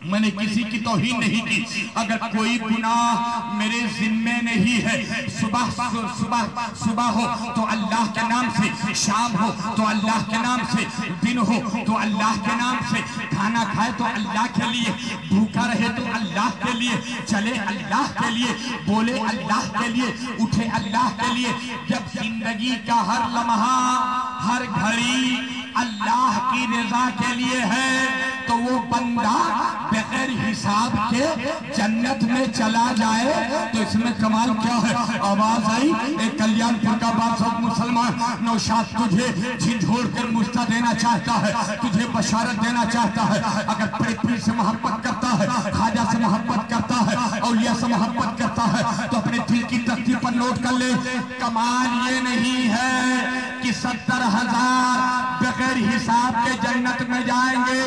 मैंने किसी की तौहीन नहीं की। अगर कोई गुनाह मेरे जिम्मे नहीं है, सुबह सुबह सुबह हो तो अल्लाह के नाम से, शाम हो तो अल्लाह के नाम से, दिन हो तो अल्लाह के नाम से, खाना खाए तो अल्लाह के लिए, भूखा रहे तो अल्लाह के लिए, चले अल्लाह के लिए, बोले अल्लाह के लिए, उठे अल्लाह के लिए। जब जिंदगी का हर लम्हा हर घड़ी अल्लाह की रजा के लिए है तो वो बंदा बगैर हिसाब के जन्नत में चला जाए तो इसमें कमाल क्या है। आवाज आई एक कल्याणपुर का बादशाह मुसलमान नौशाद तुझे झिझोड़ कर मुस्ता देना चाहता है, तुझे बशारत देना चाहता है। अगर बड़े पीर से मोहब्बत करता है, खाजा से मोहब्बत करता है, औलिया से मोहब्बत करता है तो अपने दिल की तख्ती पर नोट कर ले। कमाल ये नहीं है कि 70,000 बगैर हिसाब के जन्नत में जाएंगे,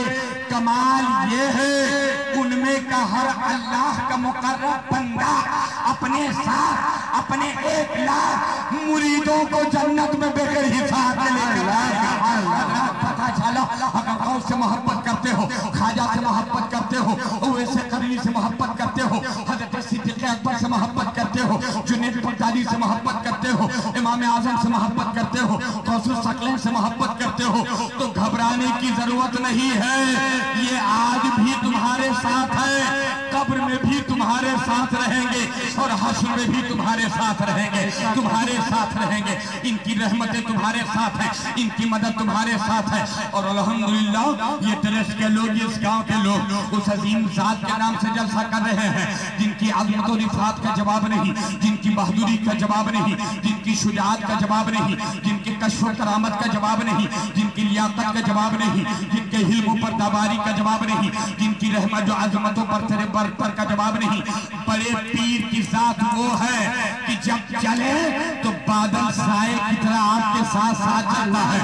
कमाल ये है उनमें का हर अल्लाह का मुकर्रब बंदा अपने साथ अपने 1 लाख मुरीदों को जन्नत में बगैर हिसाब के ले जाएगा। पता चला अगर गौस से मोहब्बत करते हो, खाजा से मोहब्बत करते हो, ओवैसे करनी से मोहब्बत करते हो, हजरत सिद्दीक़ अकबर से मोहब्बत करते हो, जुनैद बगदादी से मोहब्बत करते हो, इमाम आज़म से मोहब्बत करते हो, गौसुल सकलैन से मोहब्बत करते हो तो घबराने की जरूरत नहीं है। ये आज भी तुम्हारे साथ है, कब्र में भी तुम्हारे साथ रहेंगे और हश्र में भी तुम्हारे साथ रहेंगे, तुम्हारे साथ रहेंगे। इनकी रहमतें तुम्हारे साथ हैं, इनकी मदद तुम्हारे साथ है। और अल्हम्दुलिल्लाह ये तरस के लोग, इस गांव के लोग उस अजीम जात के नाम से जलसा कर रहे हैं जिनकी अज़मत और रिफ़ात का जवाब नहीं, जिनकी बहादुरी का जवाब नहीं, जिनकी शुजाअत का जवाब नहीं, जिनके कश्फ और करामत का जवाब नहीं, जिनकी लियाकत का जवाब नहीं, जिनके हिल्म पर दाबारी का जवाब नहीं, जिनकी रहमत जो अज़मतों पर तेरे पर का जवाब नहीं। बड़े पीर की जात वो है कि जब चले तो बादल साए की तरह आपके साथ साथ चलता है।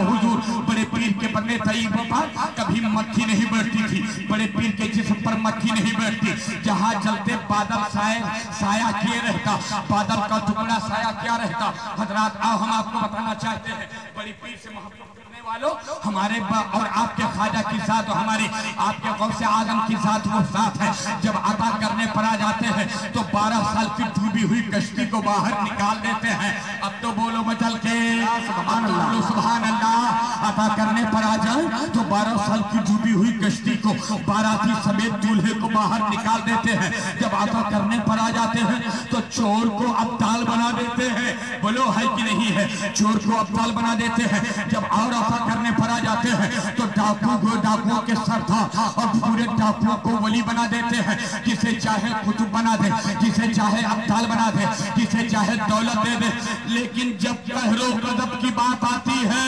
हुजूर बड़े पीर के बने तईब पर कभी मक्खी नहीं बैठती थी, बड़े पीर के जिस्म पर मक्खी नहीं बैठती। जहाँ चलते बादल साया किए रहता, बादल का टुकड़ा साया क्या रहता। हजरात आओ हम आपको बताना चाहते हैं, बड़ी पीर से मोहब्बत करने वालों हमारे और आपके ख्वाजा की साथ और हमारे आपके गौसे आजम की साथ वो साथ है। जब अता करने पर आ जाते हैं तो 12 साल की डूबी हुई कश्ती को बाहर निकाल देते हैं। अब तो बोलो मचल के सुभान अल्लाह। अता करने पर आ जाए तो 12 साल की डूबी हुई कश्ती को बाराती समेत दूल्हे को बाहर निकाल देते हैं। जब अता करने पर आ जाते हैं तो चोर को अब्दाल बना देते हैं। बोलो है कि नहीं है? चोर को अब्दाल बना देते हैं। जब और दफा करने पर आ जाते हैं तो डाकुओं के सरदार और पूरे डाकुओं को वली बना देते हैं। जिसे चाहे कुतुब बना दे, जिसे चाहे अब्दाल बना दे, जिसे चाहे दौलत दे दे। लेकिन जब कहरो गजब की बात आती है,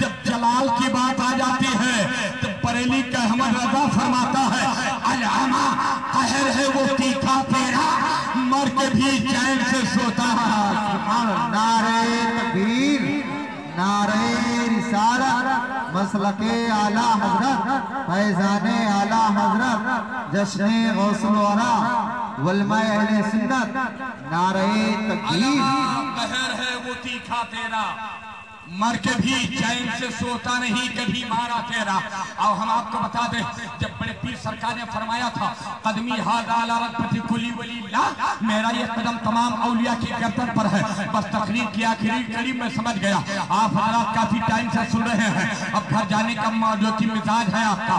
जब जलाल की बात आ जाती है, तो बरेली का अहमद रजा फरमाता है अलामा कहर है वो तीखा तेरा, मर के भी चैन से सोता है। नारे तकबीर, नारे रिसालत, मसलके आला हजरत, फैजाने आला हजरत, जश्ने गौसुल वरा, वलमा अहले सुन्नत, नारे तकबीर। कहर है वो तीखा तेरा, मर के भी चैन से सोता नहीं, कभी मारा तेरा। और हम आपको बता दें, जब बड़े पीर सरकार ने फरमाया था कदमी हादी कुली वली ला, मेरा ये कदम तमाम औलिया की गर्दन पर है। बस तकरीर की आखिरी करीब में समझ गया। आप हजरात काफी टाइम से सुन रहे हैं, अब घर जाने का जो की मिजाज है आपका।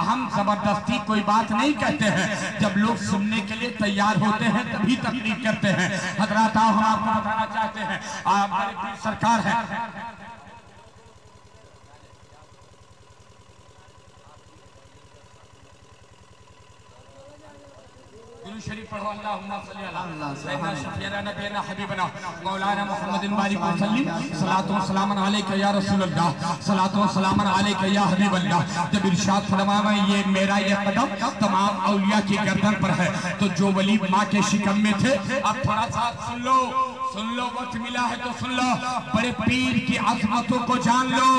हम जबरदस्ती कोई बात नहीं कहते हैं, जब लोग सुनने के लिए तैयार होते हैं तभी तकरीर करते हैं। हजरात हम आपको बताना चाहते हैं, बड़े पीर सरकार है, शरीफ पढ़ो अल्लाहुम्मा सल्ली अला सय्यिदना शफीअना नबीना हबीबना मौलाना मुहम्मदिन बारिक वसल्लिम सलातो व सलाम अलैका या रसूलल्लाह, सलातो व सलाम अलैका या हबीबल्लाह। जब इरशाद फरमाया ये मेरा ये कदम तमाम औलिया की गर्दन पर है, तो जो वली माँ के शिकम में थे, अब थोड़ा सा सुन लो, वक्त मिला है तो सुन लो। बड़े पीर की अजमतों को जान लो।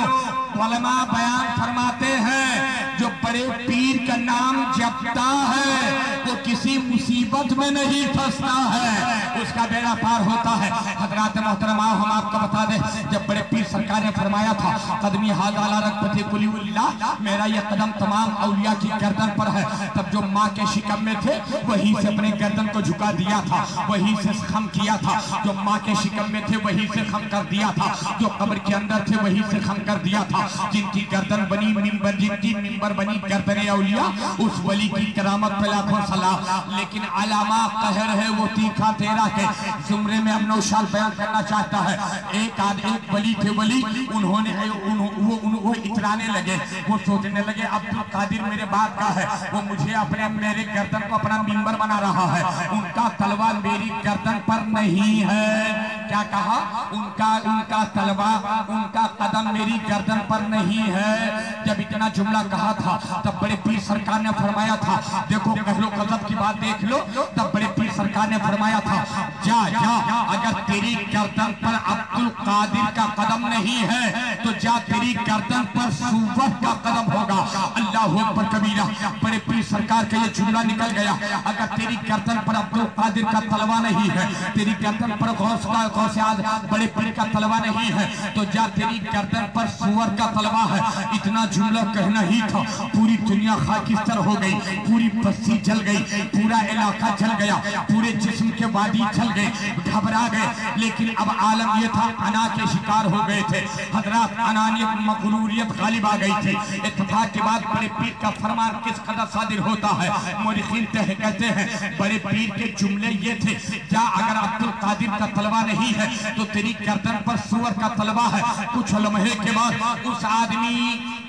उलमा बयान फरमाते हैं जो बड़े पीर का नाम जपता है वो किसी मुसीबत में नहीं फंसता है, उसका बेड़ा पार होता है। हजरात मोहतरमा हम आपको बता दें, जब बड़े पीर सरकार ने फरमाया था कदमी हादाला रखपति कुलीउल्ला, मेरा ये कदम तमाम औलिया की गर्दन पर है, तब जो माँ के शिकम में थे वहीं से अपने गर्दन को झुका दिया था, वहीं से खम किया था। जो माँ के शिकम में थे वहीं से खम कर दिया था, जो कब्र के अंदर थे वहीं से खम कर दिया था। जिनकी गर्दन बनी मिंबर, जिनकी मिंबर बनी गर्दन औलिया, उस वली की करामत पे लाखों सलाम। लेकिन अलामा कहर है वो तीखा तेरा के जुमरे में हम नौशाल बयान करना चाहता है। एक वली थे, वली उन्होंने वो इतराने लगे, वो सोचने लगे अब्दुल कादिर मेरे बाप का है, वो मुझे अपने मेरे गर्दन को अपना मिंबर बना रहा है, उनका तलवा मेरी गर्दन पर नहीं है। क्या कहा? उनका तलवा, उनका कदम मेरी गर्दन पर नहीं है। जब इतना जुमला कहा था तब बड़े पीर सरकार ने फरमाया था, देखो कहलो कदम की बात देख लो, तब बड़े पीर सरकार ने फरमाया था जा अगर तेरी गर्दन पर अब्दुल कादिर का कदम नहीं है तो जा तेरी गर्दन पर सूफर का कदम होगा। अल्लाहु अकबर कबीरा। बड़े पीर सरकार का ये जुमला निकल गया, अगर तेरी गर्दन पर अब्दुल कादिर का तलवा नहीं है, तेरी गर्दन पर बड़े पीर का तलवा नहीं है, तो जा तेरी गर्दन पर सुअर का तलवा है। इतना जुमला कहना ही था, पूरी दुनिया खाकिस्तर हो गई, पूरी बस्ती जल गई, पूरा इलाका जल गया, पूरे जिस्म के वादी जल गए, घबरा गए। लेकिन अब आलम यह था अना के शिकार हो गए थे। हजरात अनानियत मगरूरियत गालिब आ गई थी। इत्तेफाक के बाद बड़े पीर का फरमान किस कदर सादिर होता है, मुरिखीन कहते हैं बड़े पीर के जुमले ये थे, जा अगर अब्दुल कादिर का तलवा नहीं है तो तेरी गर्दन पर सुअर का तलवा है। कुछ लम्हे के बाद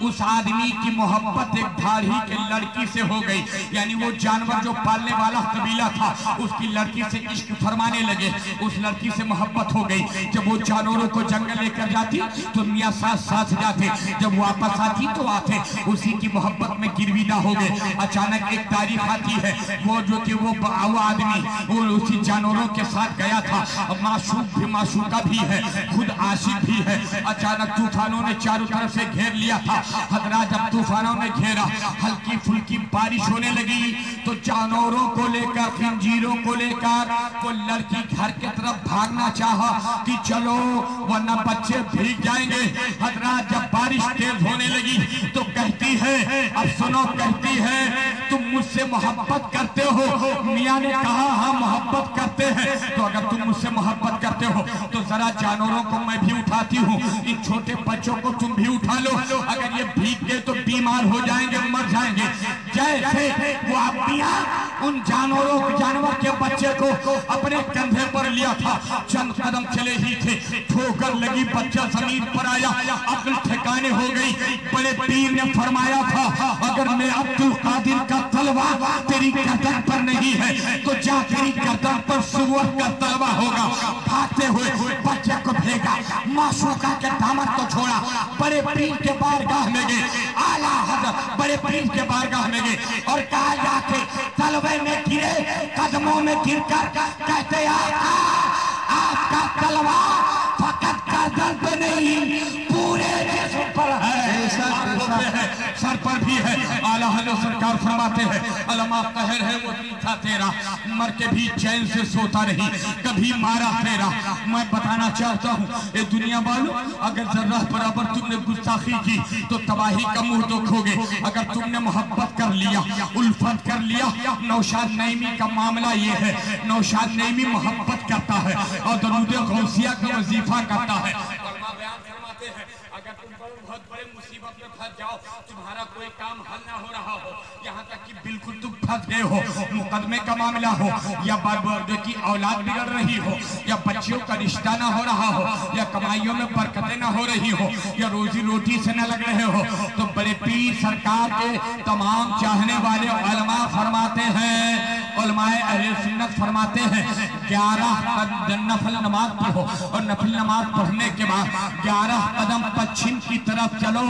उस आदमी की मोहब्बत एक ढाढ़ी के लड़की से हो गई, यानी वो जानवर जो पालने वाला कबीला था उसकी लड़की से इश्क फरमाने लगे, उस लड़की से मोहब्बत हो गई। जब वो जानवरों को जंगल लेकर जाती तो मियां साथ जाते, जब वापस आती तो आते, उसी की मोहब्बत में गिरविदा हो गए। अचानक एक तारीख आती है, वो जो कि वो आदमी वो उसी जानवरों के साथ गया था, माशूक भी माशूका भी है, खुद आशिक भी है। अचानक तूफानों ने चारों तरफ से घेर लिया था। हजरा जब तूफानों ने घेरा, हल्की फुल्की बारिश होने लगी तो जानवरों को लेकर, खंजीरों को लेकर वो लड़की घर की तरफ भागना चाहा कि चलो वरना बच्चे भीग जाएंगे। हजरा जब बारिश तेज होने लगी तो कहती है, अब सुनो, कहती है तुम मुझसे मोहब्बत करते हो? मियां ने कहा हाँ मोहब्बत करते हैं। तो अगर तुम मुझसे मोहब्बत करते हो तो जरा जानवरों को मैं भी उठाती हूँ, इन छोटे बच्चों को तुम भी उठा लो, अगर ये भीग गए तो बीमार हो जाएंगे, मर जाएंगे। जैसे वो आप उन जानवर के बच्चे को अपने कंधे पर लिया था, चंद कदम चले ही थे, ठोकर लगी, बच्चा जमीन पर आया, अक्ल ठिकाने हो गई। बड़े पीर ने फरमाया था, अगर मैं अब्दुल कादिर का तलवा तेरी गर्दन पर नहीं है तो जा तेरी गर्दन पर सुअर का तलवा होगा। भागते हुए बच्चे को भेजा, मासूका के दामन को छोड़ा, बड़े पीर के बारगाह में गए, आला हज़रत बड़े पीर के बारगाह में गए और कहा जाके तलवे में गिरे, कदमों में गिरकर कहते आपका तलवा फकत गर्दन पे नहीं पूरे जिस्म पर है, सर पर भी है। आला हज़रत सरकार फरमाते हैं, अलमा कहर है वो दिल था तेरा, मर के भी चैन से सोता नहीं, कभी मारा तेरा। मैं बताना चाहता हूँ ये दुनिया वालों, अगर जर्रा बराबर तुमने गुस्ताखी की तो तबाही का मुंह देखोगे। अगर तुमने मोहब्बत कर लिया, उल्फत कर लिया, नौशाद नईमी का मामला ये है, नौशाद नईमी मोहब्बत करता है और दरूद गौसिया का वजीफा करता है। अगर तुम बहुत बड़े मुसीबत में फंस जाओ, तुम्हारा कोई काम हल ना हो रहा हो, यहाँ तक कि बिल्कुल तुम फंस गए हो, मुकदमे का मामला हो, या बार की औलाद बिगड़ रही हो, या बच्चियों का रिश्ता ना हो रहा हो, या कमाइयों में बरकतें ना हो रही हो, या रोजी रोटी से न लग रहे हो, तो बड़े पीर सरकार के तमाम चाहने वाले उलमा फरमाते हैं, उलमाए अहले सुन्नत फरमाते हैं 11 नफल नमाज पढ़ो और नफल नमाज पढ़ने के बाद 11 कदम पश्चिम की तरफ चलो,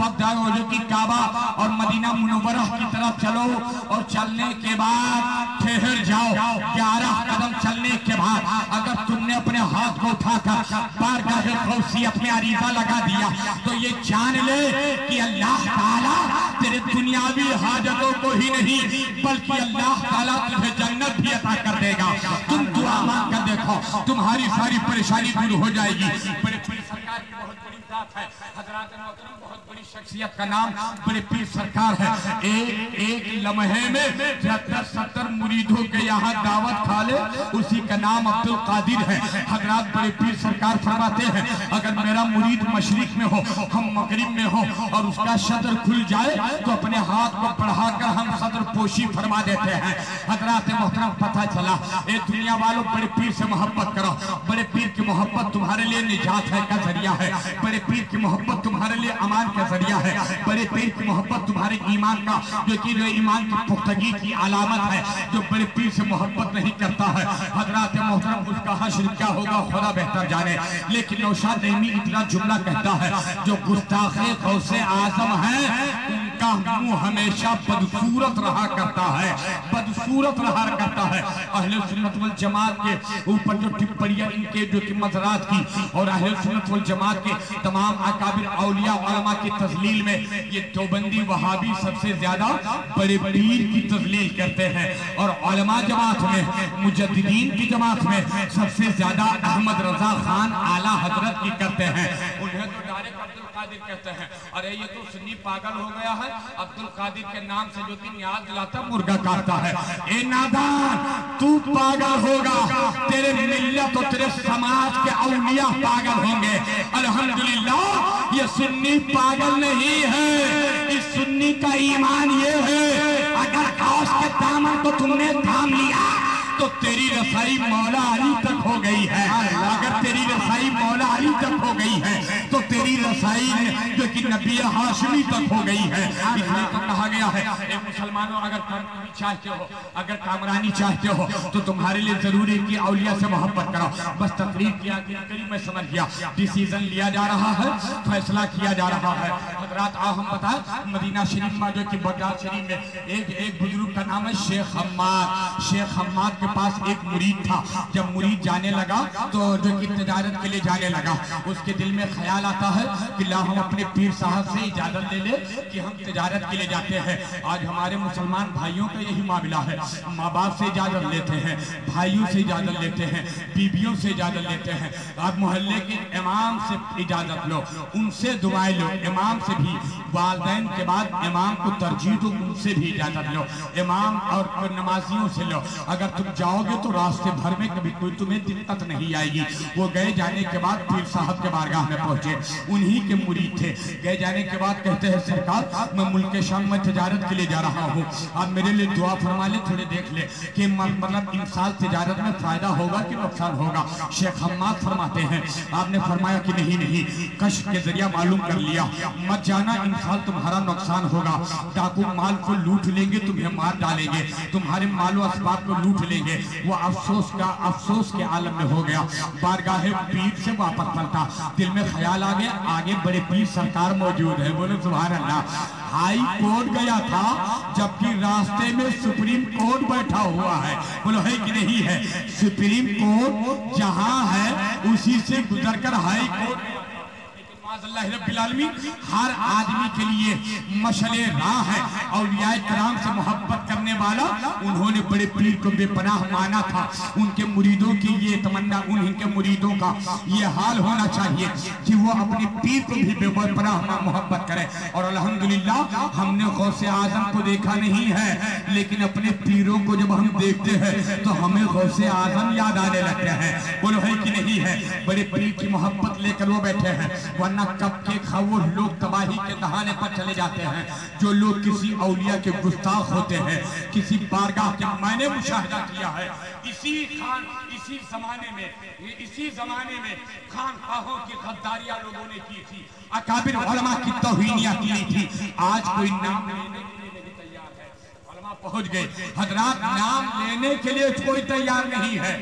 बगदाद की काबा और मदीना मुनव्वरा की तरफ चलो और चलने के बाद ठहर जाओ। 11 कदम चलने के बाद अगर तुमने अपने हाथ को उठाकर बारगाह गौसियत में अरीज़ा लगा दिया तो ये जान ले कि अल्लाह ताला तेरे दुनियावी हाजतों को ही नहीं बल्कि अल्लाह ताला तुझे जन्नत भी अता कर देगा। तुम दुआ मांग कर देखो, तुम्हारी सारी परेशानी दूर हो जाएगी। बड़े पीर सरकार की बहुत बड़ी बात है, हज़रात मोहतरम, बहुत बड़ी शख्सियत का नाम बड़े पीर सरकार है। एक लम्हे में 70 मुरीदों के यहाँ दावत खा ले, उसी का नाम अब्दुल कादिर है। हज़रात बड़े पीर सरकार फरमाते हैं, अगर मेरा मुरीद मशरिक में हो, हम मगरिब में हो और उसका सदर खुल जाए तो अपने हाथ को बढ़ाकर हम सदर पोशी फरमा देते हैं। हज़रात मोहतरम, पता चला ये दुनिया वालों, बड़े पीर से मोहब्बत करो। बड़े पीर की मोहब्बत तुम्हारे लिए निजात है का जरिया है, बड़े पीर की मोहब्बत तुम्हारे लिए अमान का जरिया है, बड़े पीर की मोहब्बत तुम्हारे ईमान का जो ईमान की पुख्तगी की अलामत है। जो बड़े पीर से मोहब्बत नहीं करता है, हज़रात मोहतरम, उसका हश्र क्या होगा खुदा बेहतर जाने। लेकिन नौशाद नईमी इतना जुमला कहता है, जो गुस्ताखे गौसे आज़म है उनका मुंह हमेशा बदसूरत रहा करता है, बदसूरत रहा करता है। अहले सुन्नत वल जमात के ऊपर जो टिप्पणियां इनके जो कि मज़रात की और अहले सुन्नत वल जमात के तमाम अकाबिर औलिया उलमा की तज़लील में ये देवबंदी वहाबी सबसे ज्यादा बड़े पीर की तज़लील करते हैं और उलमा जमात में मुजद्दिदीन की जमात में सबसे ज्यादा अहमद रजा खान आला हजरत की करते हैं। उन्हें तो डायरेक्ट अब्दुल कादिर कहते हैं। अरे ये तो सुन्नी पागल हो गया है, अब्दुल कादिर के नाम से जो कि न्याज दिलाता मुर्गा काटता है। ए नादान, तू पागल होगा, तेरे मिल्लत और तेरे समाज के औलिया पागल होंगे। अल्हम्दुलिल्लाह ये सुन्नी पागल नहीं है, इस सुन्नी का ईमान ये है, अगर गौस के दामन को तुमने थाम लिया तो तेरी रसाई मौला अली तक हो गई है। अगर तेरी रसाई मौला अली तक हो गई है तो तेरी रसाई जो कि नबी हाशमी तक हो गई है। इसलिए तो कहा गया है, ए मुसलमानों, अगर कामरानी चाहते हो, अगर कामरानी चाहते हो तो तुम्हारे लिए जरूरी है कि औलिया से मोहब्बत करो। बस तकरीर किया करीब मैं समझ गया, डिसीजन लिया जा रहा है, फैसला किया जा रहा है। हज़रात हम बताएं, मदीना शरीफ में जो कि बगदाद शरीफ में एक बुजुर्ग का नाम है शेख हम्माद। शेख हम्माद के पास एक मुरीद था। जब मुरीद जाने लगा तो जो कि तिजारत के लिए जाने लगा, उसके दिल में ख्याल आता है कि ला हम अपने पीर साहब से इजाजत ले ले कि हम तिजारत के लिए जाते हैं। आज हमारे मुसलमान भाइयों का यही मामला है, माँ बाप से इजाजत लेते हैं, भाइयों से इजाजत लेते हैं, बीबियों से इजाजत लेते हैं। आप मोहल्ले के इमाम से इजाजत लो, उनसे दुआएं लो, इमाम से भी, वालिदैन के बाद इमाम को तरजीह दो, उनसे भी इजाजत लो, इमाम और नमाजियों से लो। अगर तुम जाओगे तो रास्ते भर में कभी कोई तुम्हें दिक्कत नहीं आएगी। वो गए, जाने के बाद पीर साहब के बारगाह में पहुंचे, उन्हीं के मुरीद थे। गए जाने के बाद कहते हैं सरकार मैं मुल्क शाम में तजारत के लिए जा रहा हूँ, आप मेरे लिए दुआ फरमा ले, थोड़े देख ले कि मतलब इन साल तजारत में फायदा होगा कि नुकसान होगा। शेख हम्माद फरमाते हैं आपने फरमाया कि नहीं नहीं, कश्फ के जरिया मालूम कर लिया, मत जाना, इन साल तुम्हारा नुकसान होगा, डाकू माल को लूट लेंगे, तुम्हें मार डालेंगे, तुम्हारे मालो असबाब को लूट लेंगे। वो अफसोस के आलम में हो गया। बारगाह पीर से वापस पलटा, दिल में ख्याल आ गया आगे बड़े पीर सरकार मौजूद है, बोलो सुभान अल्लाह। हाई कोर्ट गया था जबकि रास्ते में सुप्रीम कोर्ट बैठा हुआ है, बोलो है कि नहीं है। सुप्रीम कोर्ट जहां है उसी से गुजरकर हाई कोर्ट हर आदमी के लिए मशले राह है। औलियाए किराम से मोहब्बत करने वाला उन्होंने बड़े पीर को बेपनाह माना था। उनके मुरीदों की ये तमन्ना, उनके मुरीदों का ये हाल होना चाहिए कि वो अपने पीर को भी बेपनाह मोहब्बत करें। और अल्हम्दुलिल्लाह हमने गौसे आजम को देखा नहीं है, लेकिन अपने पीरों को जब हम देखते हैं तो हमें गौसे आजम याद आने लगते हैं, बोलो है कि नहीं है। बड़े पीर की मोहब्बत लेकर वो बैठे हैं, वरना कब के खाओ लोग तबाही के दहाने पर चले जाते हैं। जो लोग किसी औलिया के गुस्ताख होते हैं, किसी बारगाह के, मैंने मुशाहिदा किया है इसी जमाने में खानकाहों की गद्दारियां लोगों ने की थी, अकाबिर उलमा की तौहीनियां की थी। आज कोई नाम लेने के लिए नहीं तैयार है, उलमा पहुंच गए। हजरात नाम लेने के लिए कोई तैयार नहीं है,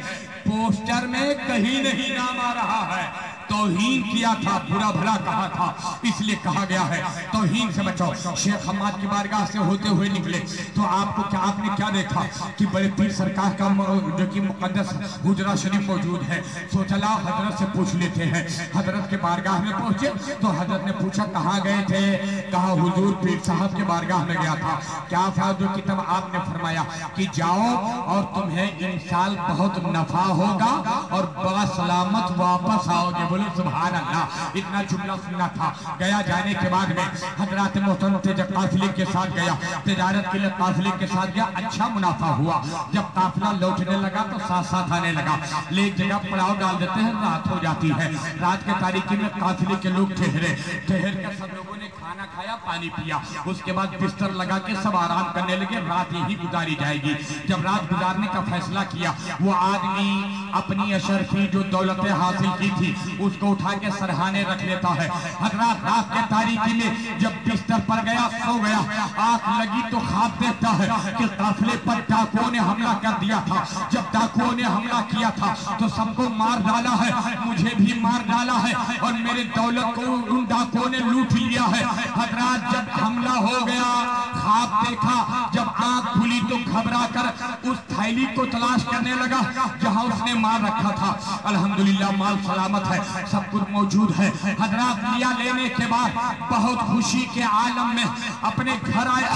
पोस्टर में कहीं नहीं नाम आ रहा है। तौहीन किया था, बुरा भला कहा था, इसलिए कहा गया है तौहीन से बचाओ। शेख हम्माद की बारगाह से होते हुए निकले तो आपने क्या देखा कि बड़े पीर सरकार का जो कि मुकद्दस हुजरा शरीफ मौजूद है। तो चला हजरत से पूछ लेते हैं। हजरत के बारगाह में पहुंचे तो हजरत ने पूछा कहाँ गए थे, कहा हुजूर पीर साहब के बारगाह में गया था। क्या था जो कि तब आपने फरमाया कि जाओ और तुम्हें इन साल बहुत नफा होगा और बड़ा सलामत वापस आओगे, बोलो सुभान अल्लाह। इतना जुमला सुनना था। गया जाने के बाद में हजरत मोहतरम जब काफिले के साथ गया, तजारत के लिए काफिले के साथ गया, अच्छा मुनाफा हुआ। जब काफिला लौटने लगा तो साथ साथ आने लगा, ले एक जगह पड़ाव डाल देते हैं, रात हो जाती है। रात के तारीकी में काफिले के लोग ठहर कर सब लोगों ने खाना खाया, पानी पिया, उसके बाद बिस्तर लगा के सब आराम करने लगे, रात यही गुजारी जाएगी। जब रात गुजारने का फैसला किया, वो आदमी अपनी अशरफी जो दौलतें हासिल की थी उसको उठा के सरहाने रख लेता है। हजरात रात के तारीकी में जब बिस्तर पर गया, सो गया, आंख लगी तो ख्वाब देखता है कि काफिले पर डाकुओं ने हमला कर दिया था। जब डाकुओं ने हमला किया था तो सबको मार डाला है, मुझे भी मार डाला है और मेरे दौलत को उन डाकुओं ने लूट लिया है। हजरात जब हमला हो गया, ख्वाब देखा, जब आंख खुली तो घबरा कर उस थैली को तलाश करने लगा जहां उसने माल रखा था। अल्हम्दुलिल्लाह माल सलामत है, सब कुछ मौजूद है। हजरात लिया लेने के बाद बहुत खुशी के आलम में अपने घर आया।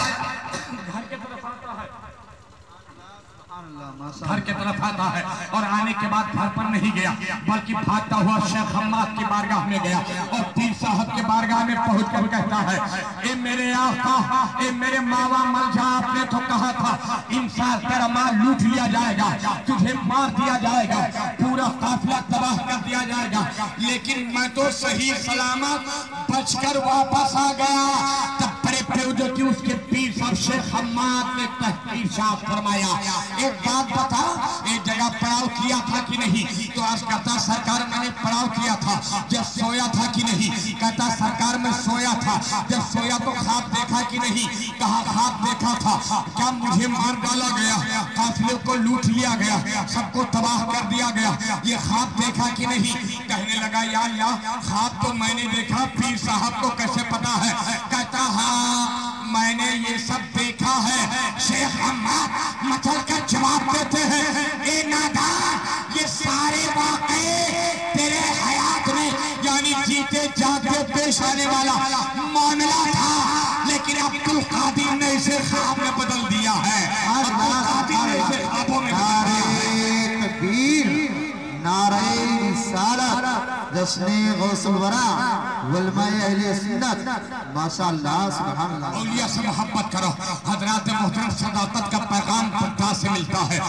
घर के तरफ आता है, घर के तरफ आता है और आने के बाद घर पर नहीं गया बल्कि भागता हुआ शेख हम्माद की बारगाह में गया और पीर साहब के बारगाह में पहुंचकर कहता है, ए मेरे आका, ए मेरे मावा मलजा, आपने तो कहा था इंसान तेरा माल लूट लिया जाएगा, तुझे मार दिया जाएगा, पूरा काफिला तबाह कर दिया जाएगा, लेकिन मैं तो सही सलामत बचकर वापस आ गया। तब बड़े जो कि उसके पीर साहब शेख हम्माद ने तहकीर साहब फरमाया, एक बात बता, एक जगह पड़ाव किया था कि नहीं? तो आज कहता सरकार मैंने पड़ाव किया था। जब सोया था कि नहीं? कहता सरकार में सोया था। जब सोया तो ख्वाब देखा कि नहीं? कहा ख्वाब देखा था। क्या मुझे मार डाला गया, काफिले को लूट लिया गया, सबको तबाह कर दिया गया, ये ख्वाब देखा कि नहीं? कहने लगा या अल्लाह ख्वाब तो मैंने देखा, पीर साहब को कैसे पता है? कहता हाँ मैंने ये सब देखा है। शेख हम्माद मचल कर जवाब देते हैं, ए नादान, ये सारे वाक़े तेरे हयात में यानी जीते जागते पेश आने वाला मामला था, लेकिन अब्दुल कादिर ने इसे ख्वाब में बदल दिया है। अब्दुल कादिर ने इसे ख्वाबों में बदल दिया है। नारे रिसालत, जश्ने गौसुल वरा, उलमाए अहले सुन्नत, माशाअल्लाह सुभान अल्लाह। औलिया से मोहब्बत करो। हजरात मोहतरम सदाकत का पैगाम पर्दा से मिलता है,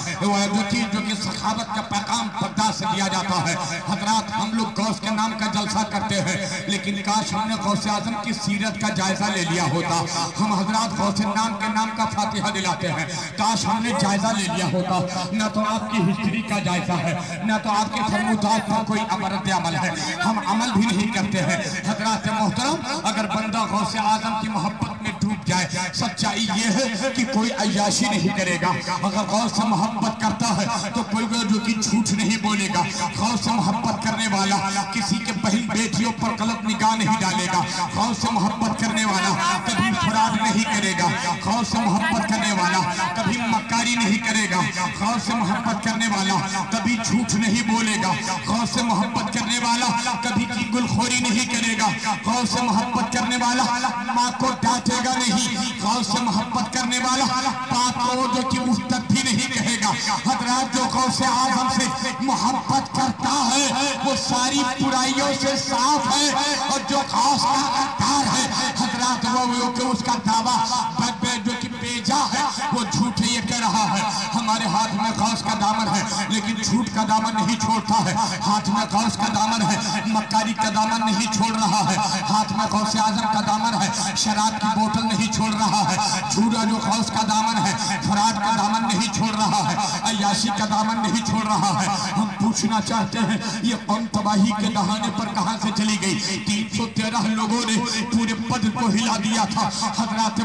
जो कि सखावत का पैगाम पर्दा से दिया जाता है। हजरात हम लोग गौस के नाम का जलसा करते हैं, लेकिन काश हमने गौसे आजम की सीरत का जायजा ले लिया होता। हम हजरात गौसे नाम के नाम का फातिहा दिलाते हैं, काश हमने जायजा ले लिया होता। न तो आपकी हिस्ट्री का जायजा है, न तो आपके फरमुदात पर कोई अमरत अमल है, हम अमल भी नहीं करते हैं। हजरात मोहतरम, अगर बंदा गौसे आजम की मोहब्बत में डूब जाए, सच्चाई ये है कि कोई अय्याशी नहीं करेगा। अगर गौस से मोहब्बत करता है तो कोई जो कि झूठ नहीं बोलेगा। गौस से मोहब्बत करने वाला किसी के बहन बेटियों पर गलत निगाह नहीं डालेगा। गौस से मोहब्बत करने वाला कभी फरार नहीं करेगा। गौस से मोहब्बत करने वाला कभी मक्कारी नहीं करेगा। गौस से मोहब्बत करने वाला कभी झूठ नहीं बोलेगा। गौस से मोहब्बत करने वाला कभी चुगलखोरी नहीं करेगा। गौस से मोहब्बत करने वाला माँ को डांटेगा नहीं। गौस से मोहब्बत करने वाला बाप को जो कि मुझ तक भी नहीं कहेगा। हजरात, जो गौसे आजम से मोहब्बत करता है वो सारी बुराइयों से साफ है, और जो गौस का अत्तार है हजरात वो उसका दावा जो कि बेजा है, वो झूठ ये कह रहा है। हमारे हाथ में गौस का दामन है, लेकिन झूठ का दामन नहीं छोड़ता है। हाथ में गौस का दामन है, मक्कारी का दामन नहीं छोड़ रहा है। हाथ में गौसे आजम का दामन है, शराब की बोतल नहीं छोड़ रहा है। झूठा जो गौस का दामन है, फराड का दामन नहीं छोड़ रहा है, अय्याशी का दामन नहीं छोड़ रहा है। हम पूछना चाहते हैं, ये कौम तबाही के दहाने पर कहां से चली गई? 313 लोगों ने पूरे पद को हिला दिया था। हजरात